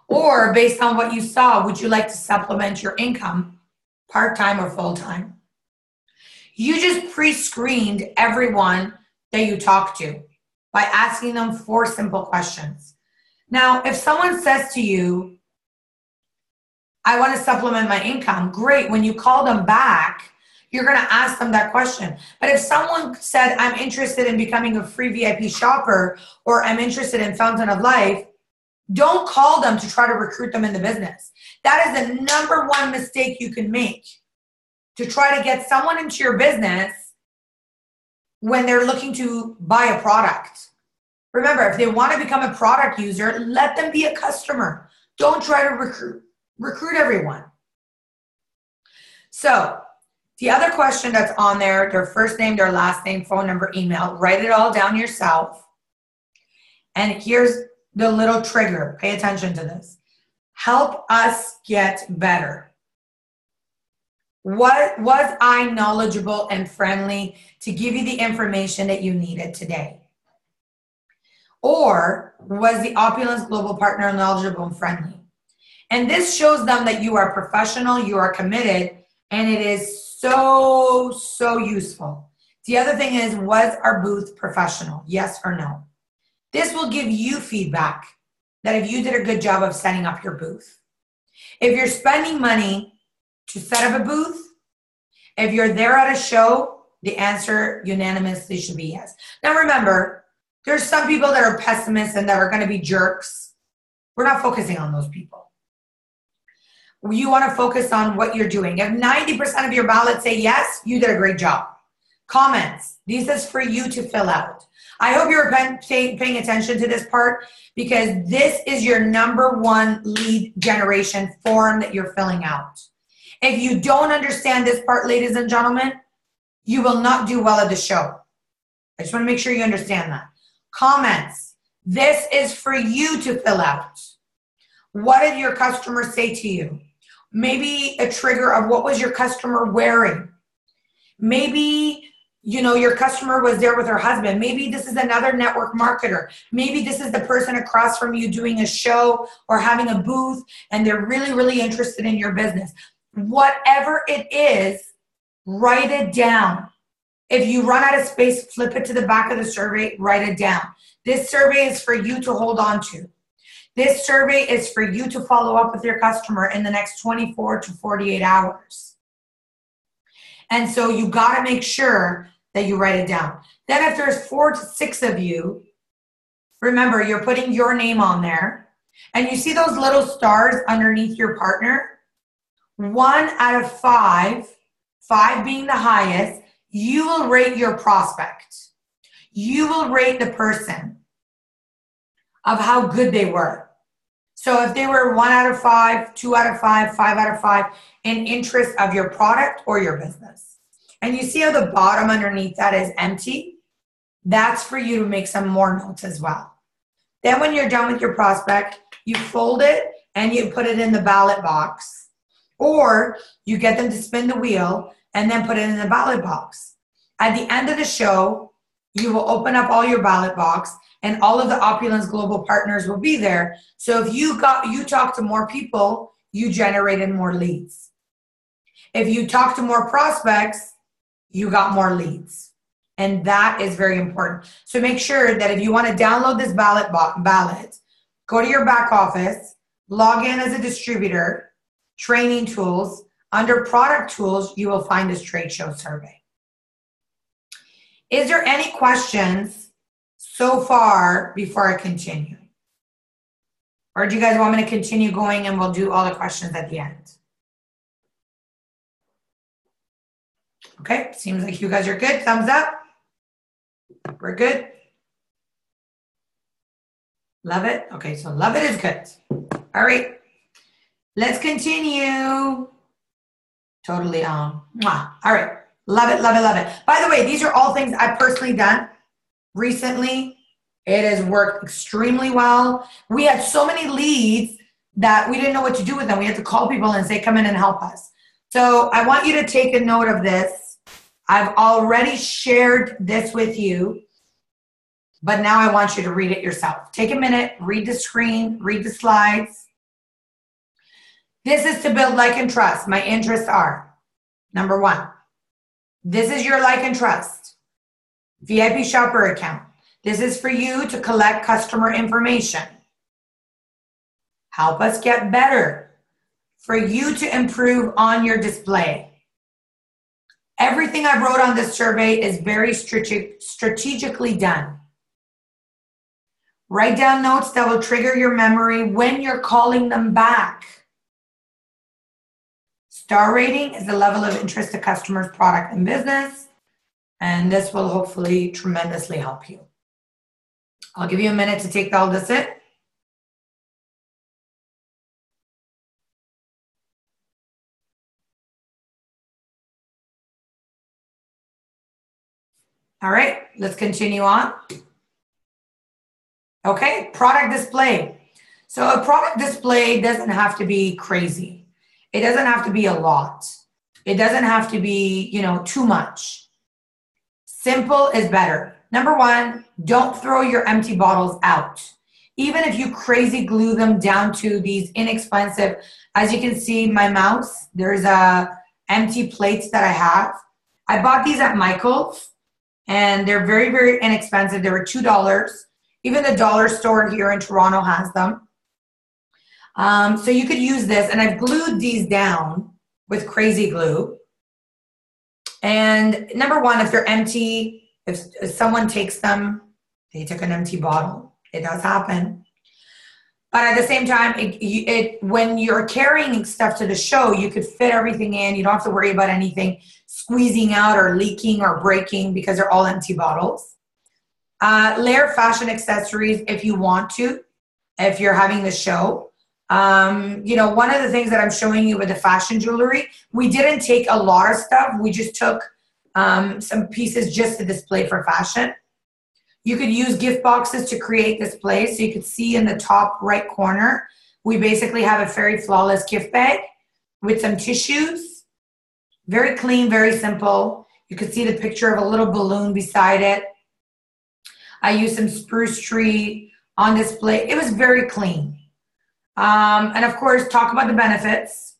A: Or based on what you saw, would you like to supplement your income part-time or full-time? You just pre-screened everyone that you talk to by asking them 4 simple questions. Now, if someone says to you, I want to supplement my income, great. When you call them back, you're going to ask them that question. But if someone said, I'm interested in becoming a free VIP shopper, or I'm interested in Fountain of Life, don't call them to try to recruit them in the business. That is the number one mistake you can make, to try to get someone into your business when they're looking to buy a product. Remember, if they want to become a product user, let them be a customer. Don't try to recruit everyone. So the other question that's on there, their first name, their last name, phone number, email, write it all down yourself. And here's the little trigger. Pay attention to this. Help us get better. What was I knowledgeable and friendly to give you the information that you needed today? Or was the Opulence Global Partner knowledgeable and friendly? And this shows them that you are professional, you are committed, and it is so, so useful. The other thing is, was our booth professional? Yes or no? This will give you feedback that if you did a good job of setting up your booth. If you're spending money to set up a booth, if you're there at a show, the answer unanimously should be yes. Now remember, there's some people that are pessimists and that are going to be jerks. We're not focusing on those people. You want to focus on what you're doing. If 90% of your ballots say yes, you did a great job. Comments. This is for you to fill out. I hope you're paying attention to this part because this is your #1 lead generation form that you're filling out. If you don't understand this part, ladies and gentlemen, you will not do well at the show. I just want to make sure you understand that. Comments. This is for you to fill out. What did your customer say to you? Maybe a trigger of what was your customer wearing? Maybe, your customer was there with her husband. Maybe this is another network marketer. Maybe this is the person across from you doing a show or having a booth and they're really, really interested in your business. Whatever it is, write it down. If you run out of space, flip it to the back of the survey, write it down. This survey is for you to hold on to. This survey is for you to follow up with your customer in the next 24 to 48 hours. And so you got to make sure that you write it down. Then if there's 4 to 6 of you, remember you're putting your name on there. And you see those little stars underneath your partner? 1 out of 5, 5 being the highest, you will rate your prospect. You will rate the person of how good they were. So if they were 1 out of 5, 2 out of 5, 5 out of 5, in interest of your product or your business. And you see how the bottom underneath that is empty? That's for you to make some more notes as well. Then when you're done with your prospect, you fold it and you put it in the ballot box. Or you get them to spin the wheel and then put it in the ballot box. At the end of the show, you will open up all your ballot box and all of the Opulence Global Partners will be there. So if you talk to more people, you generated more leads. If you talk to more prospects, you got more leads. And that is very important. So make sure that if you want to download this ballot, go to your back office, log in as a distributor, training tools. Under product tools, you will find this trade show survey. Is there any questions so far before I continue? Or do you guys want me to continue going and we'll do all the questions at the end? Okay, seems like you guys are good. Thumbs up. We're good. Love it. Okay, so love it is good. All right, let's continue. Totally on. All right, love it, love it, love it. By the way, these are all things I've personally done recently. It has worked extremely well. We had so many leads that we didn't know what to do with them. We had to call people and say, come in and help us. So I want you to take a note of this. I've already shared this with you, but now I want you to read it yourself. Take a minute, read the screen, read the slides. This is to build like and trust. My interests are, number 1, this is your like and trust. VIP shopper account. This is for you to collect customer information. Help us get better. For you to improve on your display. Everything I wrote on this survey is very strategically done. Write down notes that will trigger your memory when you're calling them back. Star rating is the level of interest to customers, product, and business. And this will hopefully tremendously help you. I'll give you a minute to take all this in. All right, let's continue on. Okay, product display. So a product display doesn't have to be crazy. It doesn't have to be a lot. It doesn't have to be, too much. Simple is better. Number one, don't throw your empty bottles out. Even if you crazy glue them down to these inexpensive, as you can see, my mouse, there's empty plates that I have. I bought these at Michael's and they're very, very inexpensive. They were $2. Even the dollar store here in Toronto has them. So you could use this, and I've glued these down with crazy glue. And number one, if they're empty, if someone takes them, they took an empty bottle. It does happen. But at the same time, when you're carrying stuff to the show, you could fit everything in. You don't have to worry about anything squeezing out or leaking or breaking because they're all empty bottles. Layer fashion accessories if you want to, if you're having the show. One of the things that I'm showing you with the fashion jewelry, we didn't take a lot of stuff. We just took some pieces just to display for fashion. You could use gift boxes to create displays. So you could see in the top right corner, we basically have a Fairy Flawless gift bag with some tissues. Very clean, very simple. You could see the picture of a little balloon beside it. I used some spruce tree on display. It was very clean. And of course, talk about the benefits.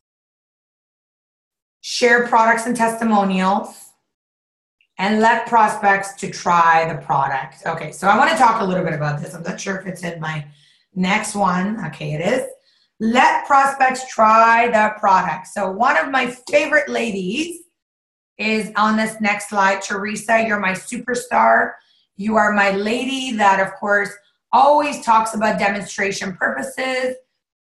A: Share products and testimonials. And let prospects to try the product. Okay, so I want to talk a little bit about this. I'm not sure if it's in my next one. Okay, it is. Let prospects try the product. So one of my favorite ladies is on this next slide. Teresa, you're my superstar. You are my lady that, of course, always talks about demonstration purposes.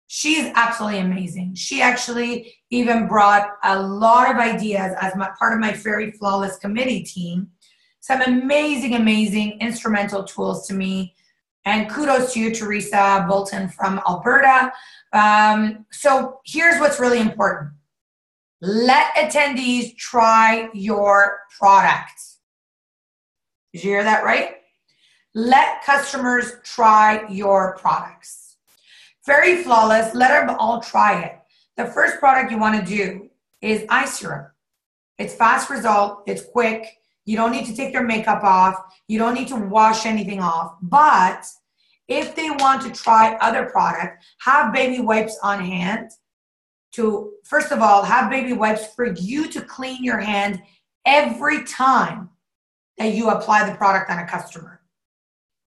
A: She's absolutely amazing. She actually even brought a lot of ideas as part of my Fairy Flawless committee team. Some amazing, amazing instrumental tools to me. And kudos to you, Teresa Bolton from Alberta. So here's what's really important. Let attendees try your product. Did you hear that right? Let customers try your products. Fairy Flawless, let them all try it. The first product you want to do is eye serum. It's fast result, it's quick. You don't need to take their makeup off. You don't need to wash anything off. But if they want to try other products, have baby wipes on hand to, first of all, have baby wipes for you to clean your hand every time that you apply the product on a customer.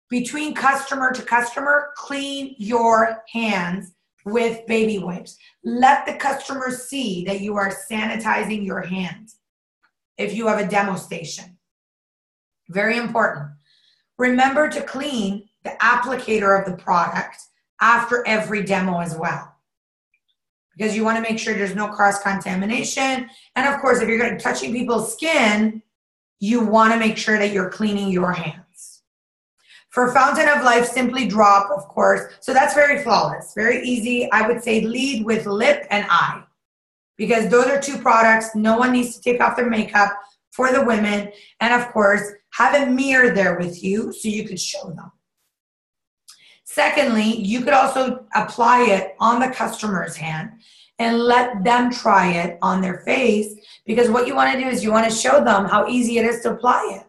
A: Between customer to customer, clean your hands with baby wipes. Let the customer see that you are sanitizing your hands if you have a demo station. Very important. Remember to clean the applicator of the product after every demo as well, because you want to make sure there's no cross-contamination. And of course, if you're going to touching people's skin, you want to make sure that you're cleaning your hands. For Fountain of Life, simply drop, of course. So that's Very Flawless. Very easy. I would say lead with lip and eye, because those are two products. No one needs to take off their makeup for the women. And of course, have a mirror there with you so you could show them. Secondly, you could also apply it on the customer's hand and let them try it on their face, because what you want to do is you want to show them how easy it is to apply it.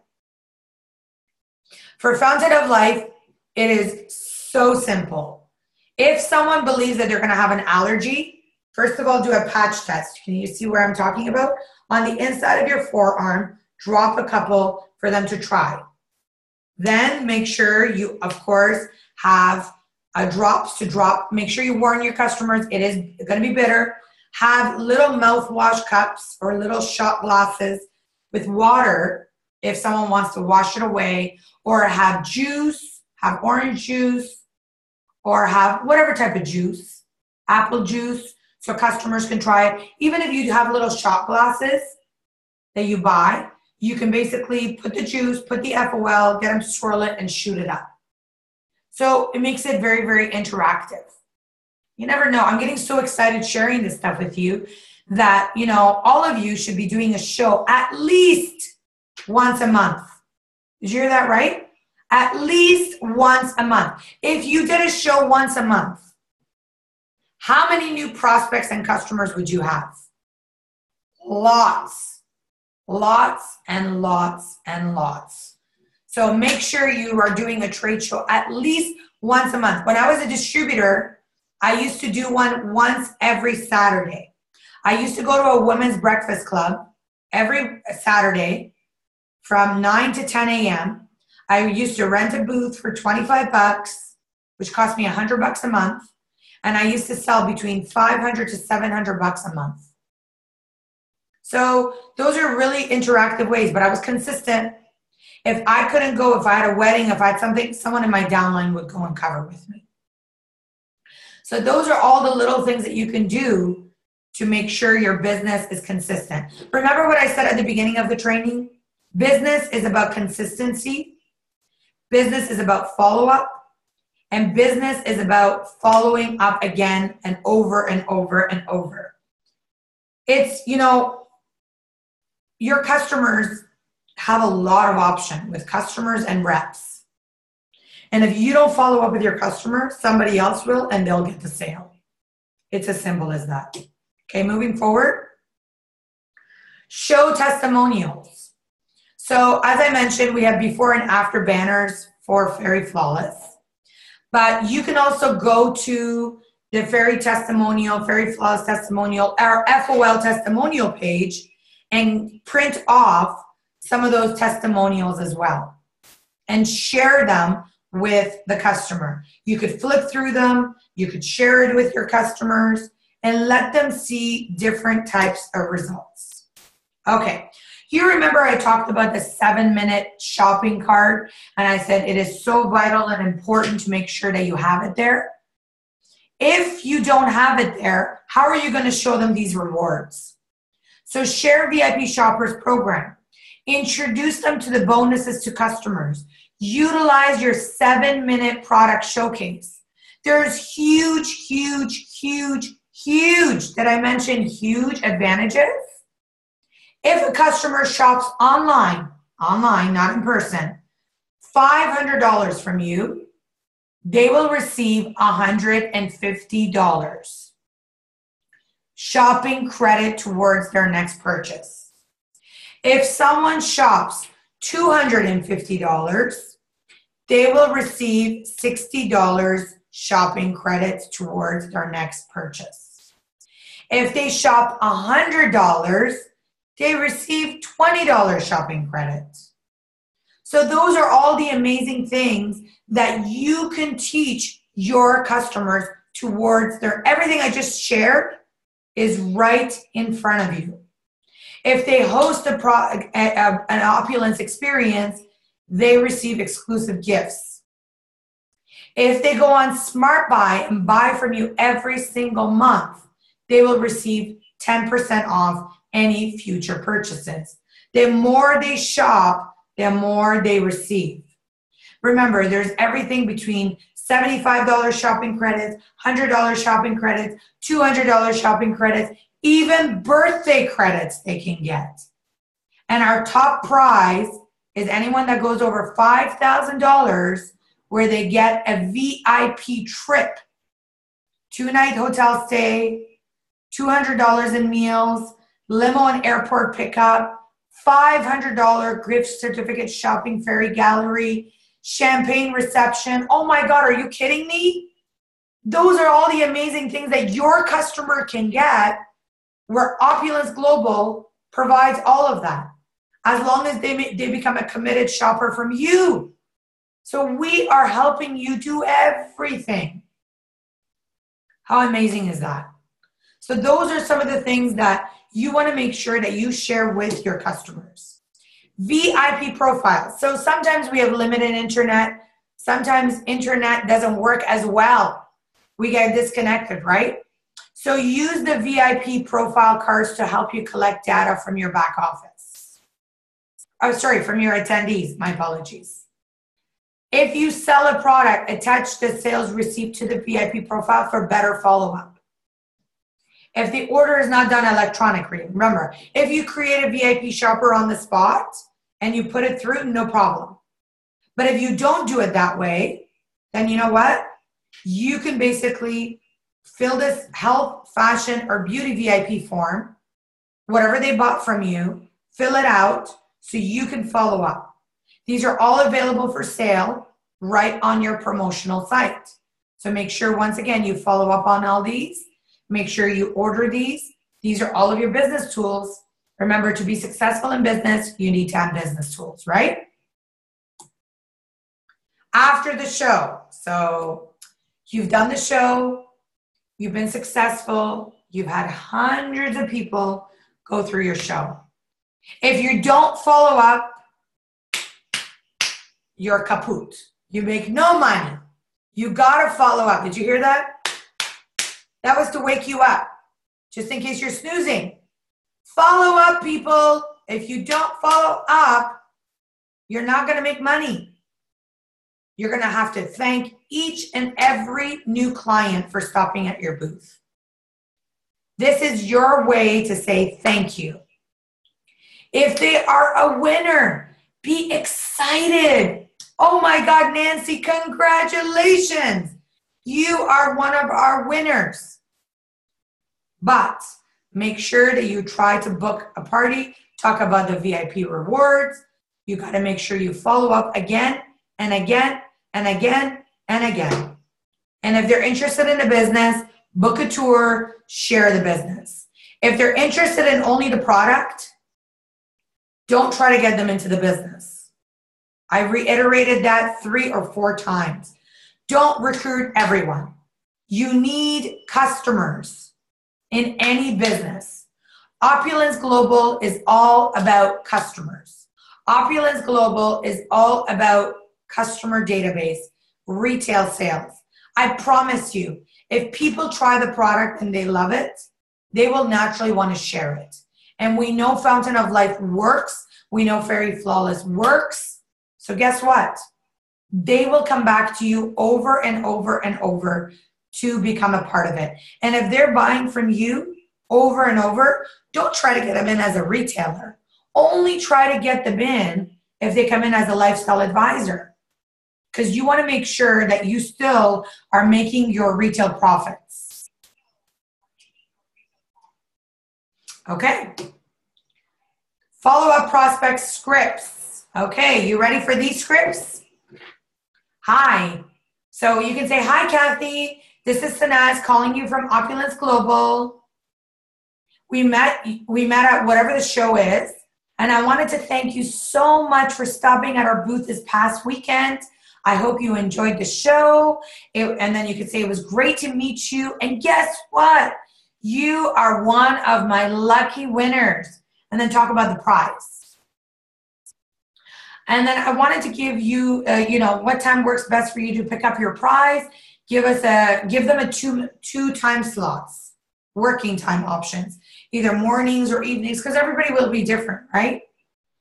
A: For Fountain of Life, it is so simple. If someone believes that they're going to have an allergy, first of all, do a patch test. Can you see where I'm talking about? On the inside of your forearm, drop a couple for them to try. Then make sure you, of course, have drops to drop. Make sure you warn your customers it is going to be bitter. Have little mouthwash cups or little shot glasses with water if someone wants to wash it away, or have juice, have orange juice, or have whatever type of juice, apple juice, so customers can try it. Even if you have little shot glasses that you buy, you can basically put the juice, put the FOL, get them to swirl it and shoot it up. So it makes it very, very interactive. You never know. I'm getting so excited sharing this stuff with you that, you know, all of you should be doing a show at least once a month. Did you hear that right? At least once a month. If you did a show once a month, how many new prospects and customers would you have? Lots. Lots and lots and lots. So make sure you are doing a trade show at least once a month. When I was a distributor, I used to do one once every Saturday. I used to go to a women's breakfast club every Saturday from 9 to 10 a.m. I used to rent a booth for 25 bucks, which cost me $100 a month. And I used to sell between 500 to 700 bucks a month. So those are really interactive ways, but I was consistent. If I couldn't go, if I had a wedding, if I had something, someone in my downline would go and cover with me. So those are all the little things that you can do to make sure your business is consistent. Remember what I said at the beginning of the training? Business is about consistency. Business is about follow-up. And business is about following up again and over and over and over. It's, you know, your customers have a lot of option with customers and reps. And if you don't follow up with your customer, somebody else will and they'll get the sale. It's as simple as that. Okay, moving forward. Show testimonials. So as I mentioned, we have before and after banners for Fairy Flawless. But you can also go to the Fairy Testimonial, Fairy Flawless Testimonial, our FOL testimonial page and print off some of those testimonials as well and share them with the customer. You could flip through them, you could share it with your customers and let them see different types of results. Okay, you remember I talked about the 7-minute shopping cart and I said it is so vital and important to make sure that you have it there. If you don't have it there, how are you going to show them these rewards? So share VIP Shoppers program. Introduce them to the bonuses to customers. Utilize your 7-minute product showcase. There's huge, huge, huge, huge, did I mention huge advantages? If a customer shops online, not in person, $500 from you, they will receive $150 shopping credit towards their next purchase. If someone shops $250, they will receive $60 shopping credits towards their next purchase. If they shop $100, they receive $20 shopping credits. So those are all the amazing things that you can teach your customers towards their, everything I just shared is right in front of you. If they host an Opulence experience, they receive exclusive gifts. If they go on Smart Buy and buy from you every single month, they will receive 10% off any future purchases. The more they shop, the more they receive. Remember, there's everything between $75 shopping credits, $100 shopping credits, $200 shopping credits, even birthday credits they can get. And our top prize is anyone that goes over $5,000 where they get a VIP trip, 2-night hotel stay, $200 in meals, limo and airport pickup, $500 gift certificate shopping Fairy Gallery, champagne reception. Oh my God, are you kidding me? Those are all the amazing things that your customer can get where Opulence Global provides all of that as long as they become a committed shopper from you. So we are helping you do everything. How amazing is that? So those are some of the things that you want to make sure that you share with your customers. VIP profiles. So sometimes we have limited internet. Sometimes internet doesn't work as well. We get disconnected, right? So use the VIP profile cards to help you collect data from your back office. Oh, sorry, from your attendees. My apologies. If you sell a product, attach the sales receipt to the VIP profile for better follow-up. If the order is not done electronically, remember, if you create a VIP shopper on the spot and you put it through, no problem. But if you don't do it that way, then you know what? You can basically fill this health, fashion, or beauty VIP form, whatever they bought from you, fill it out so you can follow up. These are all available for sale right on your promotional site. So make sure, once again, you follow up on all these. Make sure you order these. These are all of your business tools. Remember, to be successful in business, you need to have business tools, right? After the show, so you've done the show, you've been successful, you've had hundreds of people go through your show. If you don't follow up, you're kaput. You make no money. You gotta follow up. Did you hear that? That was to wake you up, just in case you're snoozing. Follow up, people. If you don't follow up, you're not gonna make money. You're gonna have to thank each and every new client for stopping at your booth. This is your way to say thank you. If they are a winner, be excited. Oh my God, Nancy, congratulations. You are one of our winners. But make sure that you try to book a party, talk about the VIP rewards. You got to make sure you follow up again and again and again and again. And if they're interested in the business, book a tour, share the business. If they're interested in only the product, don't try to get them into the business. I reiterated that 3 or 4 times. Don't recruit everyone. You need customers in any business. Opulence Global is all about customers. Opulence Global is all about customer database, retail sales. I promise you, if people try the product and they love it, they will naturally want to share it. And we know Fountain of Life works. We know Fairy Flawless works. So guess what? They will come back to you over and over and over to become a part of it. And if they're buying from you over and over, don't try to get them in as a retailer. Only try to get them in if they come in as a lifestyle advisor, because you want to make sure that you still are making your retail profits. Okay. Follow-up prospect scripts. Okay, you ready for these scripts? Hi. So you can say, hi, Kathy. This is Sanaz calling you from Opulence Global. We met at whatever the show is, and I wanted to thank you so much for stopping at our booth this past weekend. I hope you enjoyed the show. And then you could say, it was great to meet you. And guess what? You are one of my lucky winners. And then talk about the prize. And then I wanted to give you, what time works best for you to pick up your prize. Give them a two time slots, working time options, either mornings or evenings, because everybody will be different, right?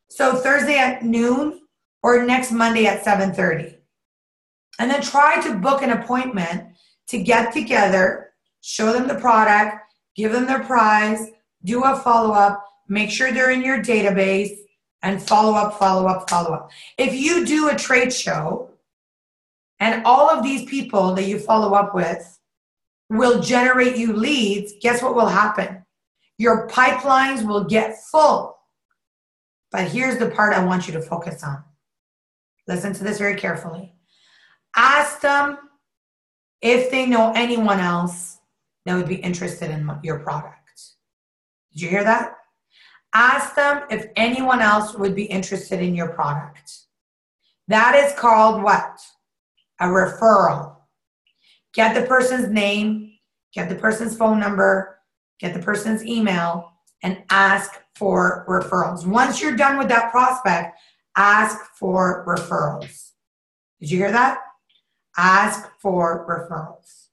A: So Thursday at noon or next Monday at 7:30. And then try to book an appointment to get together, show them the product, give them their prize, do a follow-up, make sure they're in your database, and follow up, follow up, follow up. If you do a trade show and all of these people that you follow up with will generate you leads, guess what will happen? Your pipelines will get full. But here's the part I want you to focus on. Listen to this very carefully. Ask them if they know anyone else that would be interested in your product. Did you hear that? Ask them if anyone else would be interested in your product. That is called what? A referral. Get the person's name, get the person's phone number, get the person's email, and ask for referrals. Once you're done with that prospect, ask for referrals. Did you hear that? Ask for referrals.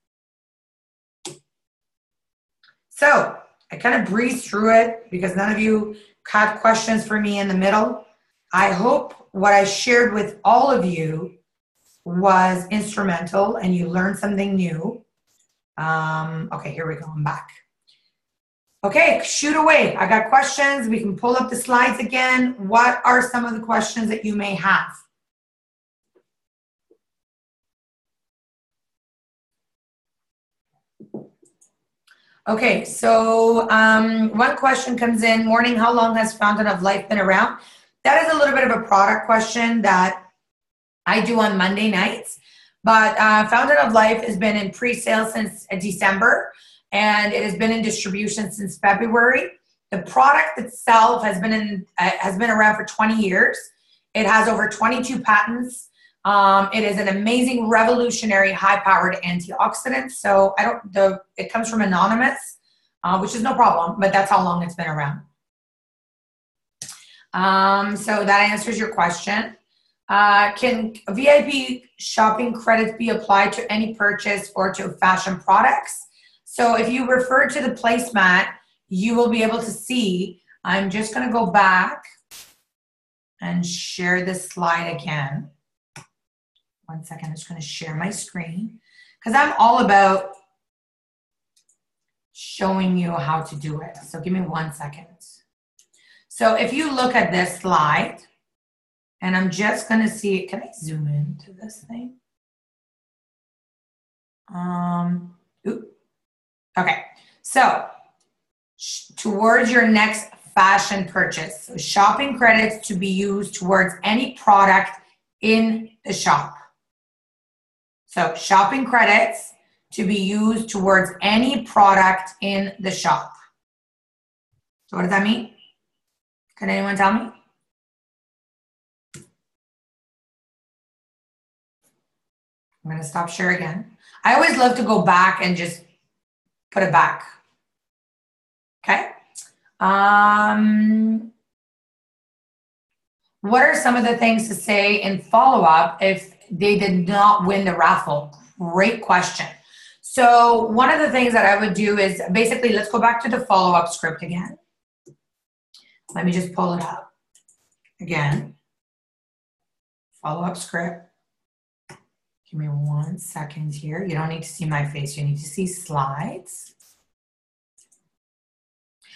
A: So I kind of breezed through it because none of you had questions for me in the middle. I hope what I shared with all of you was instrumental and you learned something new. Okay, here we go. I'm back. Okay, shoot away. I got questions. We can pull up the slides again. What are some of the questions that you may have? Okay, so one question comes in. Morning, how long has Fountain of Life been around? That is a little bit of a product question that I do on Monday nights. But Fountain of Life has been in pre-sale since December, and it has been in distribution since February. The product itself has been around for 20 years. It has over 22 patents. It is an amazing, revolutionary, high-powered antioxidant. So it comes from Anonymous, which is no problem, but that's how long it's been around. So that answers your question. Can VIP shopping credits be applied to any purchase or to fashion products? So if you refer to the placemat, you will be able to see. I'm just going to go back and share this slide again. 1 second, I'm just going to share my screen because I'm all about showing you how to do it. So give me 1 second. So if you look at this slide, and I'm just going to see, can I zoom into this thing? Okay, so towards your next fashion purchase. So shopping credits to be used towards any product in the shop. So shopping credits to be used towards any product in the shop. So what does that mean? Can anyone tell me? I'm going to stop share again. I always love to go back and just put it back. Okay. What are some of the things to say in follow-up if they did not win the raffle? Great question. So one of the things that I would do is basically, let's go back to the follow-up script again. Let me just pull it up again. Follow-up script. Give me 1 second here. You don't need to see my face. You need to see slides.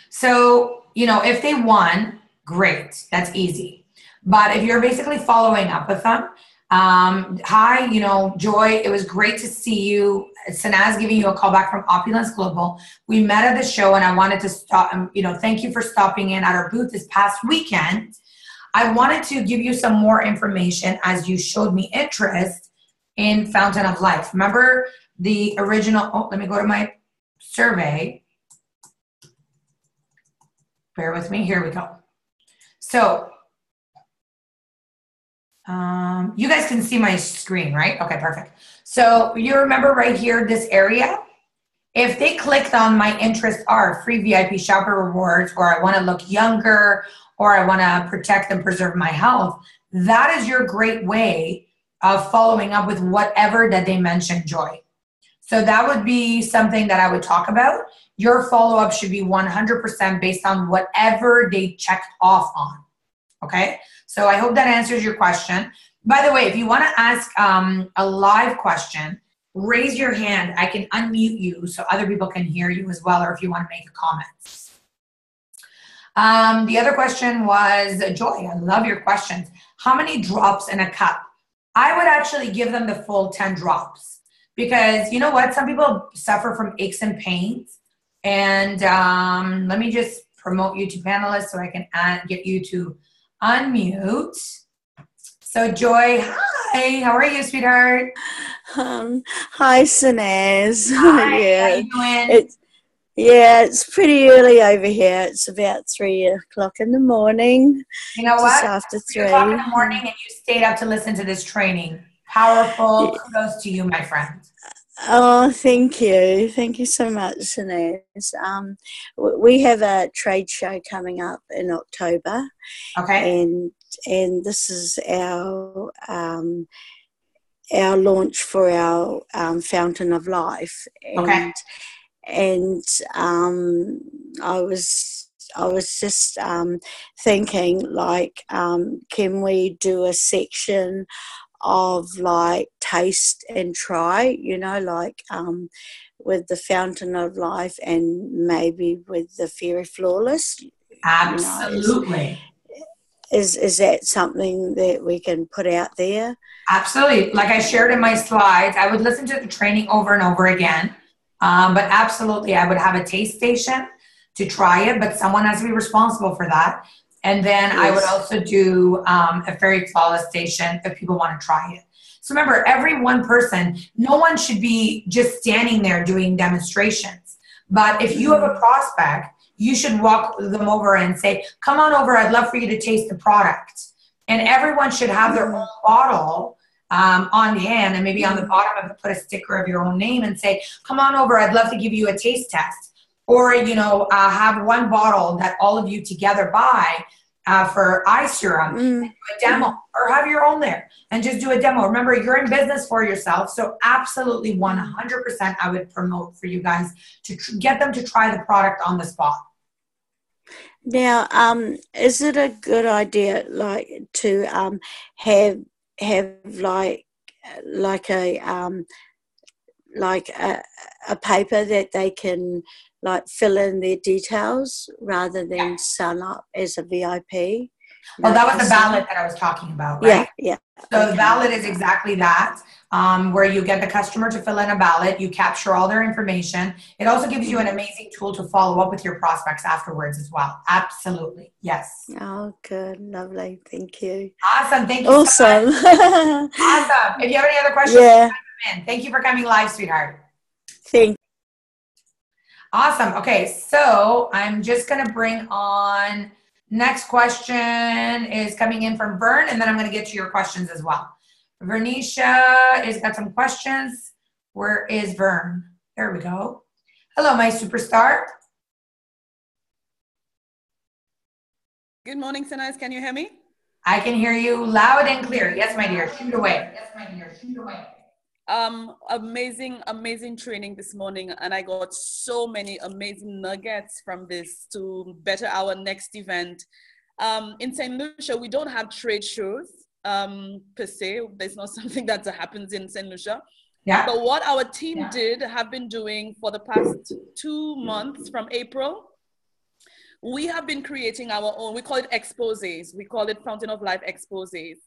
A: So, if they won, great. That's easy. But if you're basically following up with them, hi, Joy, it was great to see you. Sanaz giving you a call back from Opulence Global. We met at the show and I wanted to stop, thank you for stopping in at our booth this past weekend. I wanted to give you some more information as you showed me interest in Fountain of Life. Remember the original, let me go to my survey. Bear with me, here we go. So, you guys can see my screen, right? Okay, perfect. So you remember right here, this area? If they clicked on my interests are free VIP shopper rewards, or I want to look younger, or I want to protect and preserve my health, that is your great way of following up with whatever that they mentioned, Joy. So that would be something that I would talk about. Your follow-up should be 100% based on whatever they checked off on, okay? So I hope that answers your question. By the way, if you want to ask a live question, raise your hand. I can unmute you so other people can hear you as well, or if you want to make a comment. The other question was, Joy, I love your questions. How many drops in a cup? I would actually give them the full 10 drops because you know what? Some people suffer from aches and pains. And let me just promote you to panelists so I can get you to unmute. So Joy, hi, how are you, sweetheart?
B: Hi, Sanaz.
A: Hi,
B: Yeah,
A: how you doing?
B: it's pretty early over here. It's about 3 o'clock in the morning,
A: You know
B: just
A: what?
B: after
A: 3 o'clock in
B: 3.
A: the morning and you stayed up to listen to this training. Powerful.
B: Yeah.
A: Kudos to you, my friend.
B: Oh, thank you. Thank you so much, Sanaz. We have a trade show coming up in October,
A: Okay.
B: and this is our launch for our Fountain of Life,
A: Okay.
B: and I was just thinking, like, can we do a section of like taste and try, you know, like with the Fountain of Life and maybe with the Fairy Flawless, you know,
A: Absolutely.
B: is that something that we can put out there?
A: Absolutely. Like I shared in my slides, I would listen to the training over and over again. But absolutely, I would have a taste station to try it, but someone has to be responsible for that. And then I would
B: Yes.
A: also do a Fairy Flawless station if people want to try it. So remember, every one person, no one should be just standing there doing demonstrations. But if you have a prospect, you should walk them over and say, come on over, I'd love for you to taste the product. And everyone should have their own bottle on hand, and maybe on the bottom of it put a sticker of your own name and say, come on over, I'd love to give you a taste test. Or, you know, have one bottle that all of you together buy for eye serum, and do a demo, or have your own there and just do a demo. Remember, you're in business for yourself. So absolutely 100% I would promote for you guys to get them to try the product on the spot.
B: Now, is it a good idea, like, to have like a paper that they can like fill in their details rather than sign up as a VIP?
A: Well, that was the ballot that I was talking about, right?
B: Yeah.
A: So the ballot is exactly that, where you get the customer to fill in a ballot, you capture all their information. It also gives you an amazing tool to follow up with your prospects afterwards as well. Absolutely. Yes.
B: Oh, good. Lovely. Thank you.
A: Awesome. Thank you
B: Awesome.
A: so much. Awesome. If you have any other questions,
B: Yeah.
A: thank you for coming live, sweetheart.
B: Thank
A: Awesome. Okay, so I'm just going to bring on, next question is coming in from Vern, and then I'm going to get to your questions as well. Vernisha has got some questions. Where is Vern? There we go. Hello, my superstar.
C: Good morning, Sanaz. Can you hear me?
A: I can hear you loud and clear. Yes, my dear. Shoot away. Yes, my dear. Shoot away.
C: Amazing training this morning, and I got so many amazing nuggets from this to better our next event. In St. Lucia, we don't have trade shows per se. There's not something that happens in St. Lucia.
A: Yeah.
C: But what our team have been doing for the past 2 months from April, we have been creating our own, we call it exposés. We call it Fountain of Life exposés.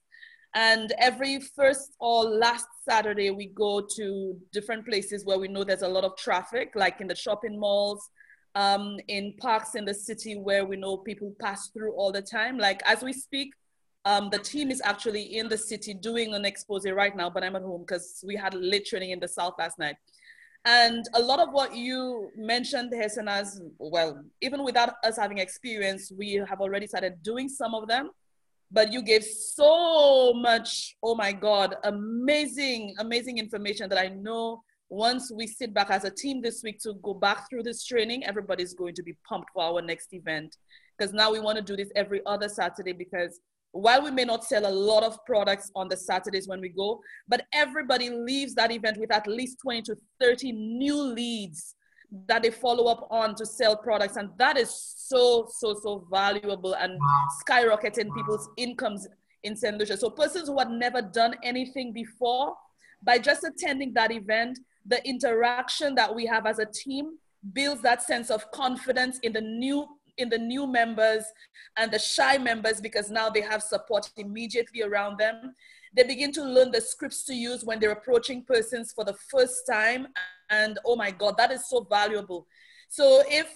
C: And every first or last Saturday, we go to different places where we know there's a lot of traffic, like in the shopping malls, in parks in the city where we know people pass through all the time. Like as we speak, the team is actually in the city doing an expose right now, but I'm at home because we had late training in the South last night. And a lot of what you mentioned, Hessan, as well, even without us having experience, we have already started doing some of them. But you gave so much, oh my God, amazing information that I know once we sit back as a team this week to go back through this training, everybody's going to be pumped for our next event. Because now we want to do this every other Saturday, because while we may not sell a lot of products on the Saturdays when we go, but everybody leaves that event with at least 20 to 30 new leads that they follow up on to sell products. And that is so valuable and skyrocketing people's incomes in St. Lucia. So persons who had never done anything before, by just attending that event, the interaction that we have as a team builds that sense of confidence in the new members and the shy members, because now they have support immediately around them. They begin to learn the scripts to use when they're approaching persons for the first time. And oh my God, that is so valuable. So if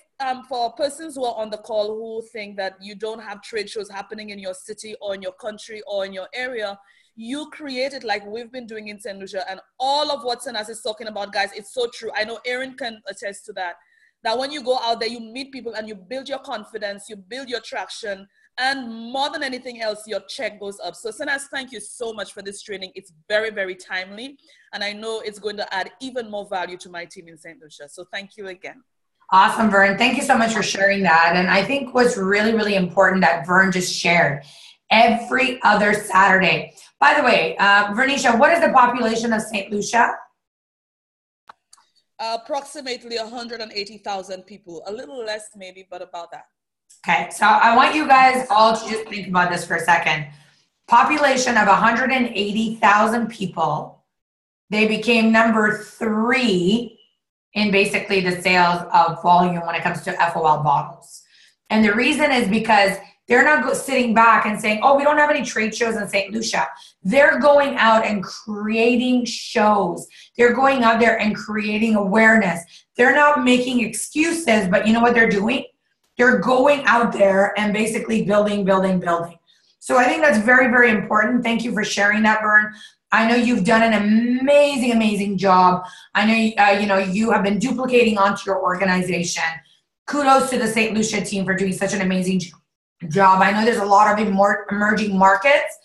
C: for persons who are on the call who think that you don't have trade shows happening in your city or in your country or in your area, you create it like we've been doing in St. Lucia. And all of what Sanas is talking about, guys, it's so true. I know Erin can attest to that. That when you go out there, you meet people and you build your confidence, you build your traction, and more than anything else, your check goes up. So Sanas, thank you so much for this training. It's very timely, and I know it's going to add even more value to my team in St. Lucia. So thank you again.
A: Awesome, Vern. Thank you so much for sharing that. And I think what's really important that Vern just shared, every other Saturday. By the way, Vernisha, what is the population of St. Lucia?
C: Approximately 180,000 people, a little less maybe, but about that.
A: Okay, so I want you guys all to just think about this for a second. Population of 180,000 people. They became number 3 in basically the sales of volume when it comes to FOL bottles. And the reason is because they're not sitting back and saying, oh, we don't have any trade shows in St. Lucia. They're going out and creating shows. They're going out there and creating awareness. They're not making excuses, but you know what they're doing? They're going out there and basically building. So I think that's very, very important. Thank you for sharing that, Vern. I know you've done an amazing job. I know you have been duplicating onto your organization. Kudos to the St. Lucia team for doing such an amazing job. I know there's a lot of more emerging markets,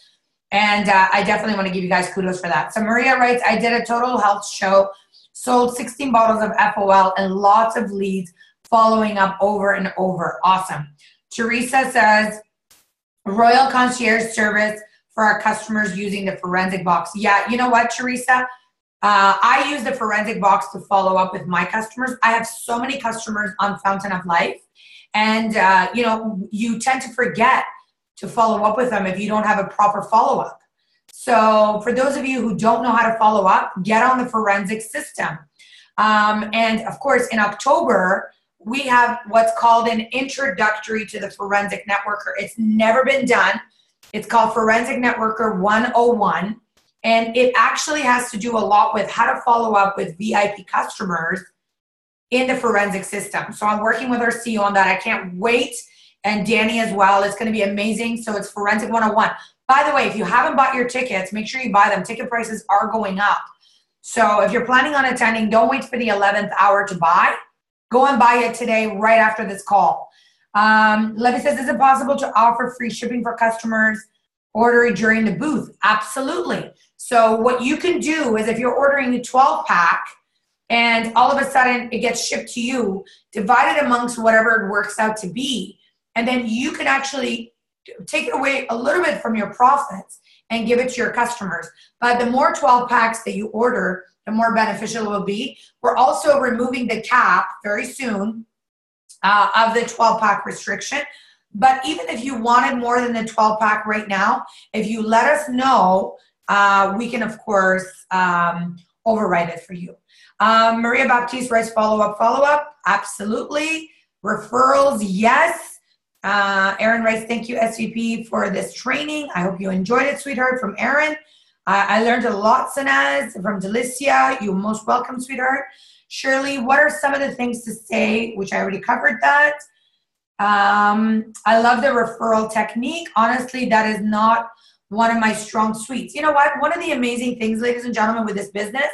A: and I definitely want to give you guys kudos for that. So Maria writes, I did a total health show, sold 16 bottles of FOL and lots of leads following up over and over. Awesome. Teresa says, Royal Concierge Service for our customers using the forensic box. Yeah, you know what, Teresa? I use the forensic box to follow up with my customers. I have so many customers on Fountain of Life, and you tend to forget to follow up with them if you don't have a proper follow-up. So for those of you who don't know how to follow up, get on the forensic system. And of course, in October, we have what's called an introductory to the Forensic Networker. It's never been done. It's called Forensic Networker 101. And it actually has to do a lot with how to follow up with VIP customers in the forensic system. So I'm working with our CEO on that. I can't wait. And Danny as well. It's going to be amazing. So it's Forensic 101. By the way, if you haven't bought your tickets, make sure you buy them. Ticket prices are going up. So if you're planning on attending, don't wait for the 11th hour to buy. Go and buy it today, right after this call. Levy says, is it possible to offer free shipping for customers ordering during the booth? Absolutely. So what you can do is if you're ordering a 12-pack and all of a sudden it gets shipped to you, divide it amongst whatever it works out to be, and then you can actually take it away a little bit from your profits and give it to your customers. But the more 12 packs that you order, the more beneficial it will be. We're also removing the cap very soon of the 12-pack restriction. But even if you wanted more than the 12-pack right now, if you let us know, we can, of course, override it for you. Maria Baptiste writes follow-up. Absolutely. Referrals, yes. Aaron writes, thank you, SVP, for this training. I hope you enjoyed it, sweetheart, from Aaron. I learned a lot, Sanaz, from Delicia. You're most welcome, sweetheart. Shirley, what are some of the things to say, which I already covered that. I love the referral technique. Honestly, that is not one of my strong suites. You know what? One of the amazing things, ladies and gentlemen, with this business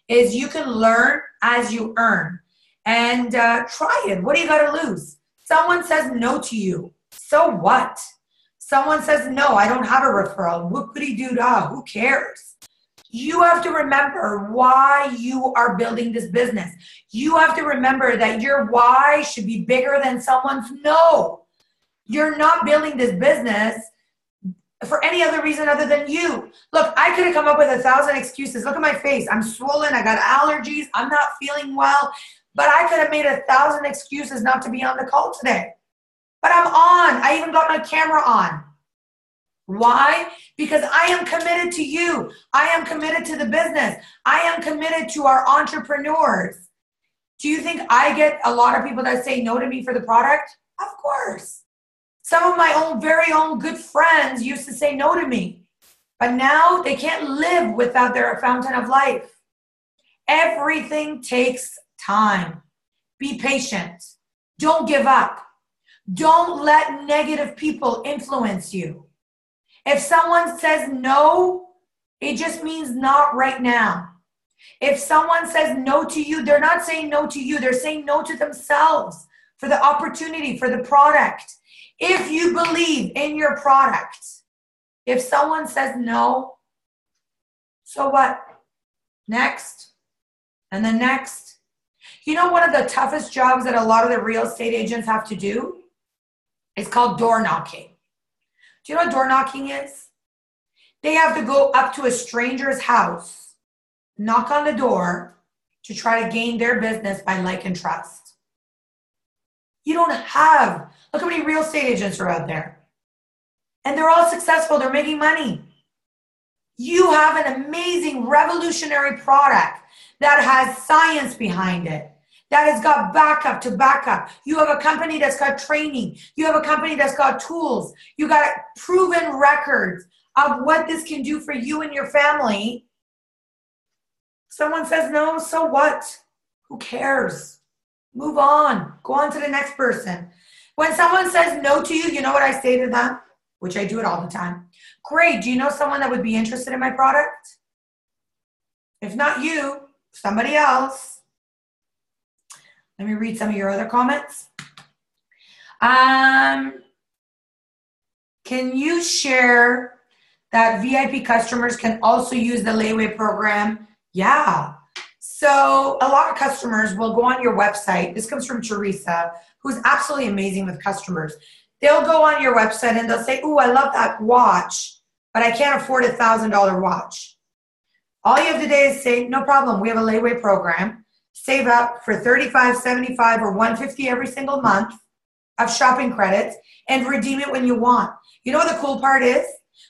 A: is you can learn as you earn. And try it. What do you got to lose? Someone says no to you. So what? Someone says, no, I don't have a referral. Whoopity-doo-dah. Who cares? You have to remember why you are building this business. You have to remember that your why should be bigger than someone's no. You're not building this business for any other reason other than you. Look, I could have come up with 1,000 excuses. Look at my face. I'm swollen. I got allergies. I'm not feeling well. But I could have made 1,000 excuses not to be on the call today. But I'm on. I even got my camera on. Why? Because I am committed to you. I am committed to the business. I am committed to our entrepreneurs. Do you think I get a lot of people that say no to me for the product? Of course. Some of my very own good friends used to say no to me. But now they can't live without their fountain of life. Everything takes time. Be patient. Don't give up. Don't let negative people influence you. If someone says no, it just means not right now. If someone says no to you, they're not saying no to you. They're saying no to themselves for the opportunity, for the product. If you believe in your product, if someone says no, so what? Next. And then next. You know, one of the toughest jobs that a lot of the real estate agents have to do is called door knocking. Do you know what door knocking is? They have to go up to a stranger's house, knock on the door to try to gain their business by like and trust. You don't have, look how many real estate agents are out there. and they're all successful. They're making money. You have an amazing, revolutionary product that has science behind it, that has got backup to backup. You have a company that's got training. You have a company that's got tools. You got proven records of what this can do for you and your family. Someone says no, so what? Who cares? Move on. Go on to the next person. When someone says no to you, you know what I say to them? Which I do it all the time. Great, do you know someone that would be interested in my product? If not you, somebody else. Let me read some of your other comments. Can you share that VIP customers can also use the layaway program? Yeah. So a lot of customers will go on your website. This comes from Teresa, who's absolutely amazing with customers. They'll go on your website and they'll say, "Ooh, I love that watch, but I can't afford a $1,000 watch." All you have to do is say, "No problem. We have a layaway program. Save up for $35, $75, or $150 every single month of shopping credits and redeem it when you want." You know what the cool part is?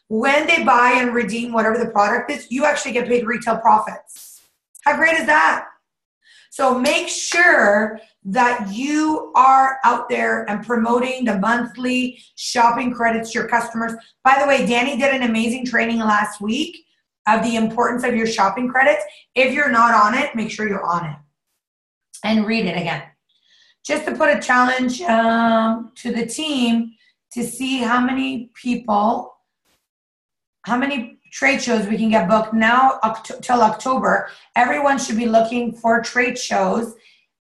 A: When they buy and redeem whatever the product is, you actually get paid retail profits. How great is that? So make sure that you are out there and promoting the monthly shopping credits to your customers. By the way, Danny did an amazing training last week of the importance of your shopping credits. If you're not on it, make sure you're on it and read it again. Just to put a challenge to the team to see how many trade shows we can get booked now till October. Everyone should be looking for trade shows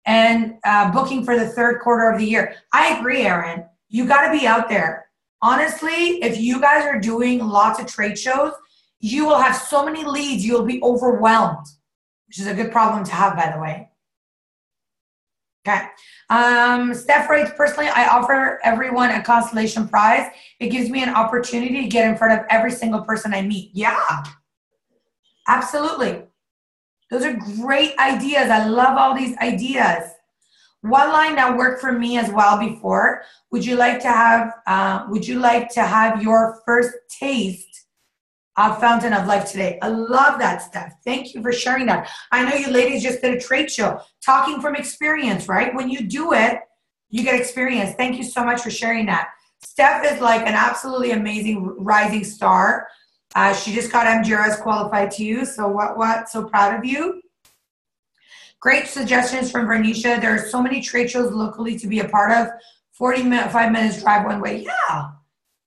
A: and booking for the third quarter of the year. I agree, Erin. You got to be out there. Honestly, if you guys are doing lots of trade shows, you will have so many leads, you'll be overwhelmed, which is a good problem to have, by the way. Okay. Steph writes, personally, I offer everyone a constellation prize. It gives me an opportunity to get in front of every single person I meet. Yeah, absolutely. Those are great ideas. I love all these ideas. One line that worked for me as well before. Would you like to have your first taste of Fountain of Life today? I love that, Steph. Thank you for sharing that. I know you ladies just did a trade show, talking from experience, right? When you do it, you get experience. Thank you so much for sharing that. Steph is like an absolutely amazing rising star. She just got MGRS qualified too. So what? So proud of you. Great suggestions from Vernisha. There are so many trade shows locally to be a part of. 45 minutes drive one way. Yeah.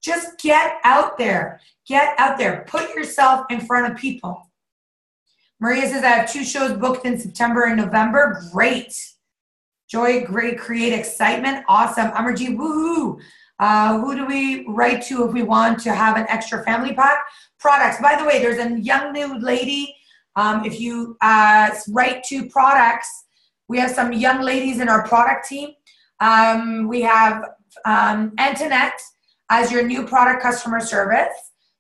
A: Just get out there. Get out there. Put yourself in front of people. Maria says, I have 2 shows booked in September and November. Great. Joy, great, create excitement. Awesome. Amarji, woohoo. Who do we write to if we want to have an extra family pack? Products. By the way, there's a young new lady. If you write to products, we have some young ladies in our product team. We have Antoinette as your new product customer service.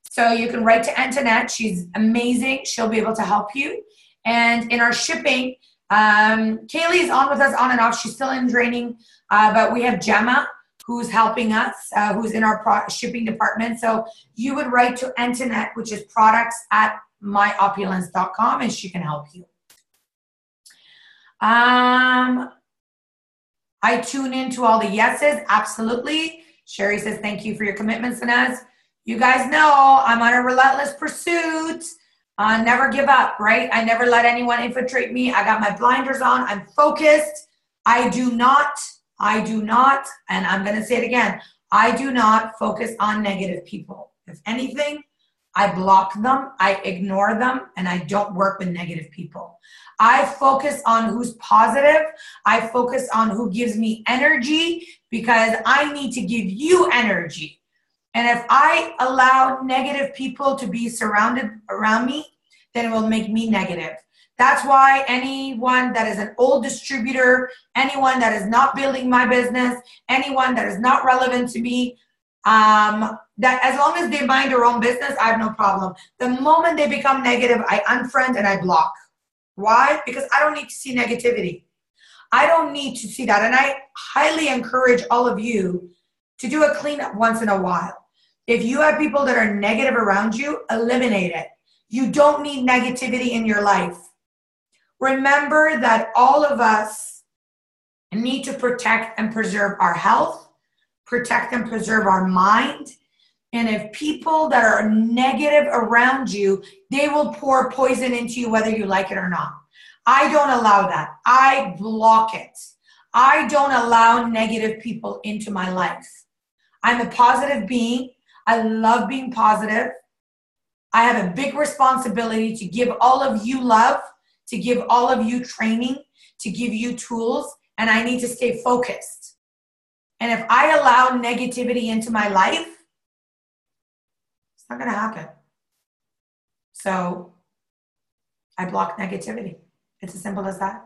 A: So you can write to Antoinette. She's amazing. She'll be able to help you. And in our shipping, Kaylee is on with us on and off. She's still in training, but we have Gemma who's helping us, who's in our shipping department. So you would write to Antoinette, which is products@myopulence.com, and she can help you. I tune into all the yeses. Absolutely. Sherry says, thank you for your commitments, Inez. You guys know I'm on a relentless pursuit. Never give up, right? I never let anyone infiltrate me. I got my blinders on. I'm focused. I do not, and I'm going to say it again, I do not focus on negative people. If anything, I block them, I ignore them, and I don't work with negative people. I focus on who's positive. I focus on who gives me energy because I need to give you energy. And if I allow negative people to be surrounded around me, then it will make me negative. That's why anyone that is an old distributor, anyone that is not building my business, anyone that is not relevant to me, that as long as they mind their own business, I have no problem. The moment they become negative, I unfriend and I block. Why? Because I don't need to see negativity. I don't need to see that. And I highly encourage all of you to do a cleanup once in a while. If you have people that are negative around you, eliminate it. You don't need negativity in your life. Remember that all of us need to protect and preserve our health, protect and preserve our mind. And if people that are negative around you, they will pour poison into you whether you like it or not. I don't allow that. I block it. I don't allow negative people into my life. I'm a positive being. I love being positive. I have a big responsibility to give all of you love, to give all of you training, to give you tools, and I need to stay focused. And if I allow negativity into my life, it's not going to happen. So I block negativity. It's as simple as that.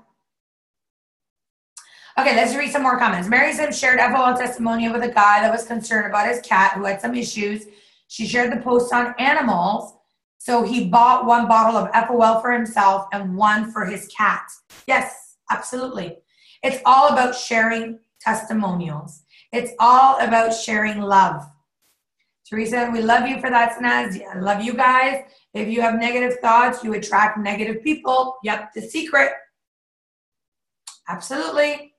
A: Okay, let's read some more comments. Mary Sim shared FOL testimonial with a guy that was concerned about his cat who had some issues. She shared the post on animals. So he bought one bottle of FOL for himself and one for his cat. Yes, absolutely. It's all about sharing testimonials. It's all about sharing love. Teresa, we love you for that, Sanaz. I love you guys. If you have negative thoughts, you attract negative people. Yep, the secret. Absolutely.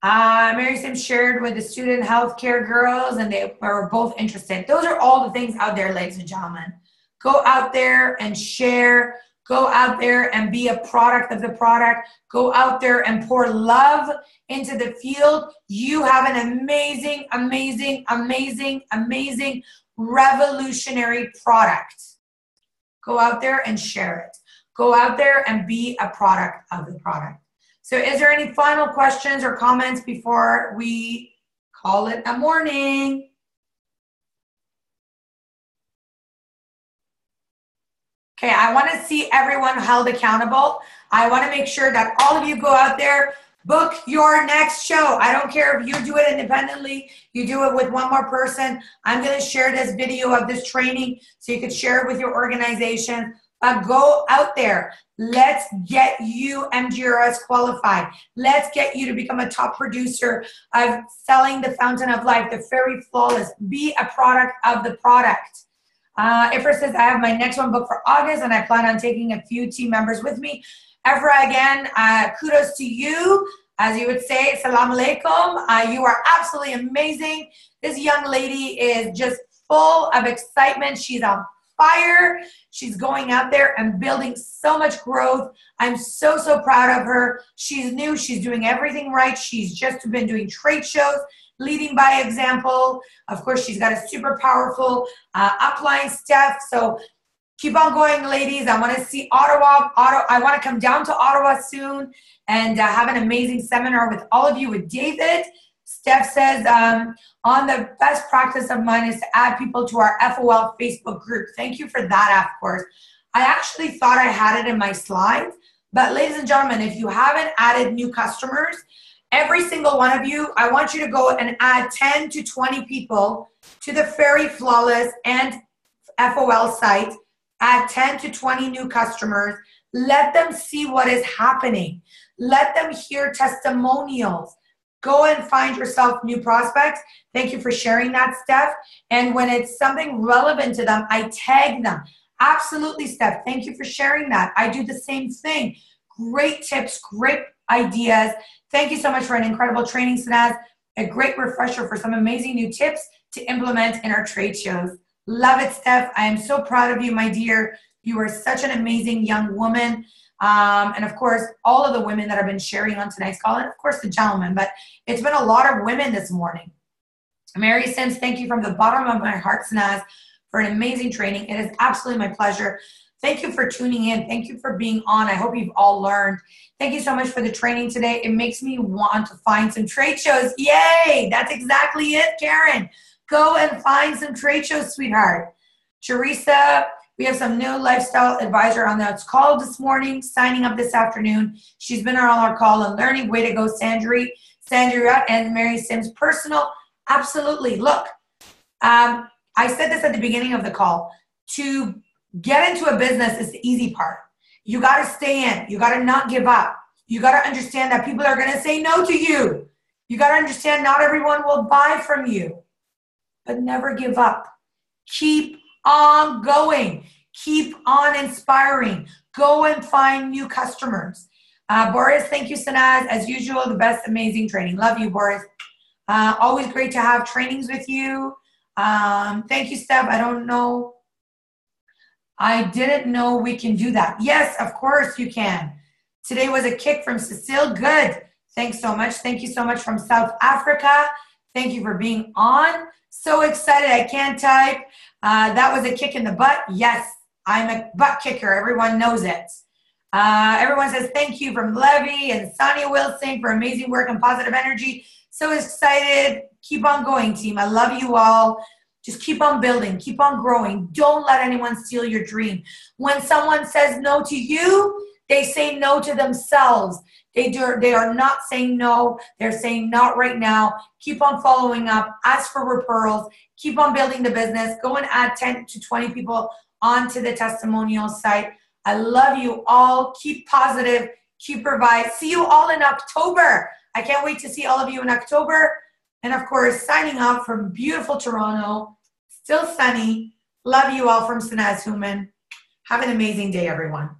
A: Mary Sim shared with the student healthcare girls, and they were both interested. Those are all the things out there, ladies and gentlemen. Go out there and share. Go out there and be a product of the product. Go out there and pour love into the field. You have an amazing, amazing, amazing, amazing, revolutionary product. Go out there and share it. Go out there and be a product of the product. So is there any final questions or comments before we call it a morning? Okay, I want to see everyone held accountable. I want to make sure that all of you go out there, book your next show. I don't care if you do it independently, you do it with one more person. I'm going to share this video of this training so you can share it with your organization. Go out there. Let's get you MGRS qualified. Let's get you to become a top producer of selling the Fountain of Life, the Fairy Flawless. Be a product of the product. Ifra says, I have my next one booked for August, and I plan on taking a few team members with me. Ifra, again, kudos to you. As you would say, salam alaikum. You are absolutely amazing. This young lady is just full of excitement. She's on fire. She's going out there and building so much growth. I'm so, so proud of her. She's new. She's doing everything right. She's just been doing trade shows, leading by example. Of course, she's got a super powerful upline staff. So keep on going, ladies. I want to see Ottawa. I want to come down to Ottawa soon and have an amazing seminar with all of you with David. Steph says, on the best practice of mine is to add people to our FOL Facebook group. Thank you for that, of course. I actually thought I had it in my slides, but ladies and gentlemen, if you haven't added new customers, every single one of you, I want you to go and add 10 to 20 people to the Fairy Flawless and FOL site. Add 10 to 20 new customers. Let them see what is happening. Let them hear testimonials. Go and find yourself new prospects. Thank you for sharing that, Steph. And when it's something relevant to them, I tag them. Absolutely, Steph. Thank you for sharing that. I do the same thing. Great tips, great ideas. Thank you so much for an incredible training, Sanaz. A great refresher for some amazing new tips to implement in our trade shows. Love it, Steph. I am so proud of you, my dear. You are such an amazing young woman. And of course, all of the women that have been sharing on tonight's call, and of course the gentlemen, but it's been a lot of women this morning. Mary Sims, thank you from the bottom of my heart, Sanaz, for an amazing training. It is absolutely my pleasure. Thank you for tuning in. Thank you for being on. I hope you've all learned. Thank you so much for the training today. It makes me want to find some trade shows. Yay! That's exactly it, Karen. Go and find some trade shows, sweetheart. Teresa, we have some new lifestyle advisor on the call this morning, signing up this afternoon. She's been on our call and learning. Way to go, Sandra and Mary Sims Personal. Absolutely. Look, I said this at the beginning of the call. To get into a business is the easy part. You got to stay in. You got to not give up. You got to understand that people are going to say no to you. You got to understand not everyone will buy from you. but never give up. Keep on going. Keep on inspiring. Go and find new customers. Boris, thank you, Sanaz. As usual, the best amazing training. Love you, Boris. Always great to have trainings with you. Thank you, Steph. I don't know. I didn't know we can do that. Yes, of course you can. Today was a kick from Cecile. Good. Thanks so much. Thank you so much from South Africa. Thank you for being on. So excited. I can't type. That was a kick in the butt. Yes, I'm a butt kicker. Everyone knows it. Everyone says thank you from Levy and Sonia Wilson for amazing work and positive energy. So excited. Keep on going, team. I love you all. Just keep on building. Keep on growing. Don't let anyone steal your dream. When someone says no to you, they say no to themselves. They are not saying no. They're saying not right now. Keep on following up. Ask for referrals. Keep on building the business. Go and add 10 to 20 people onto the testimonial site. I love you all. Keep positive. Keep revised. See you all in October. I can't wait to see all of you in October. And of course, signing off from beautiful Toronto. Still sunny. Love you all from Sanaz Human. Have an amazing day, everyone.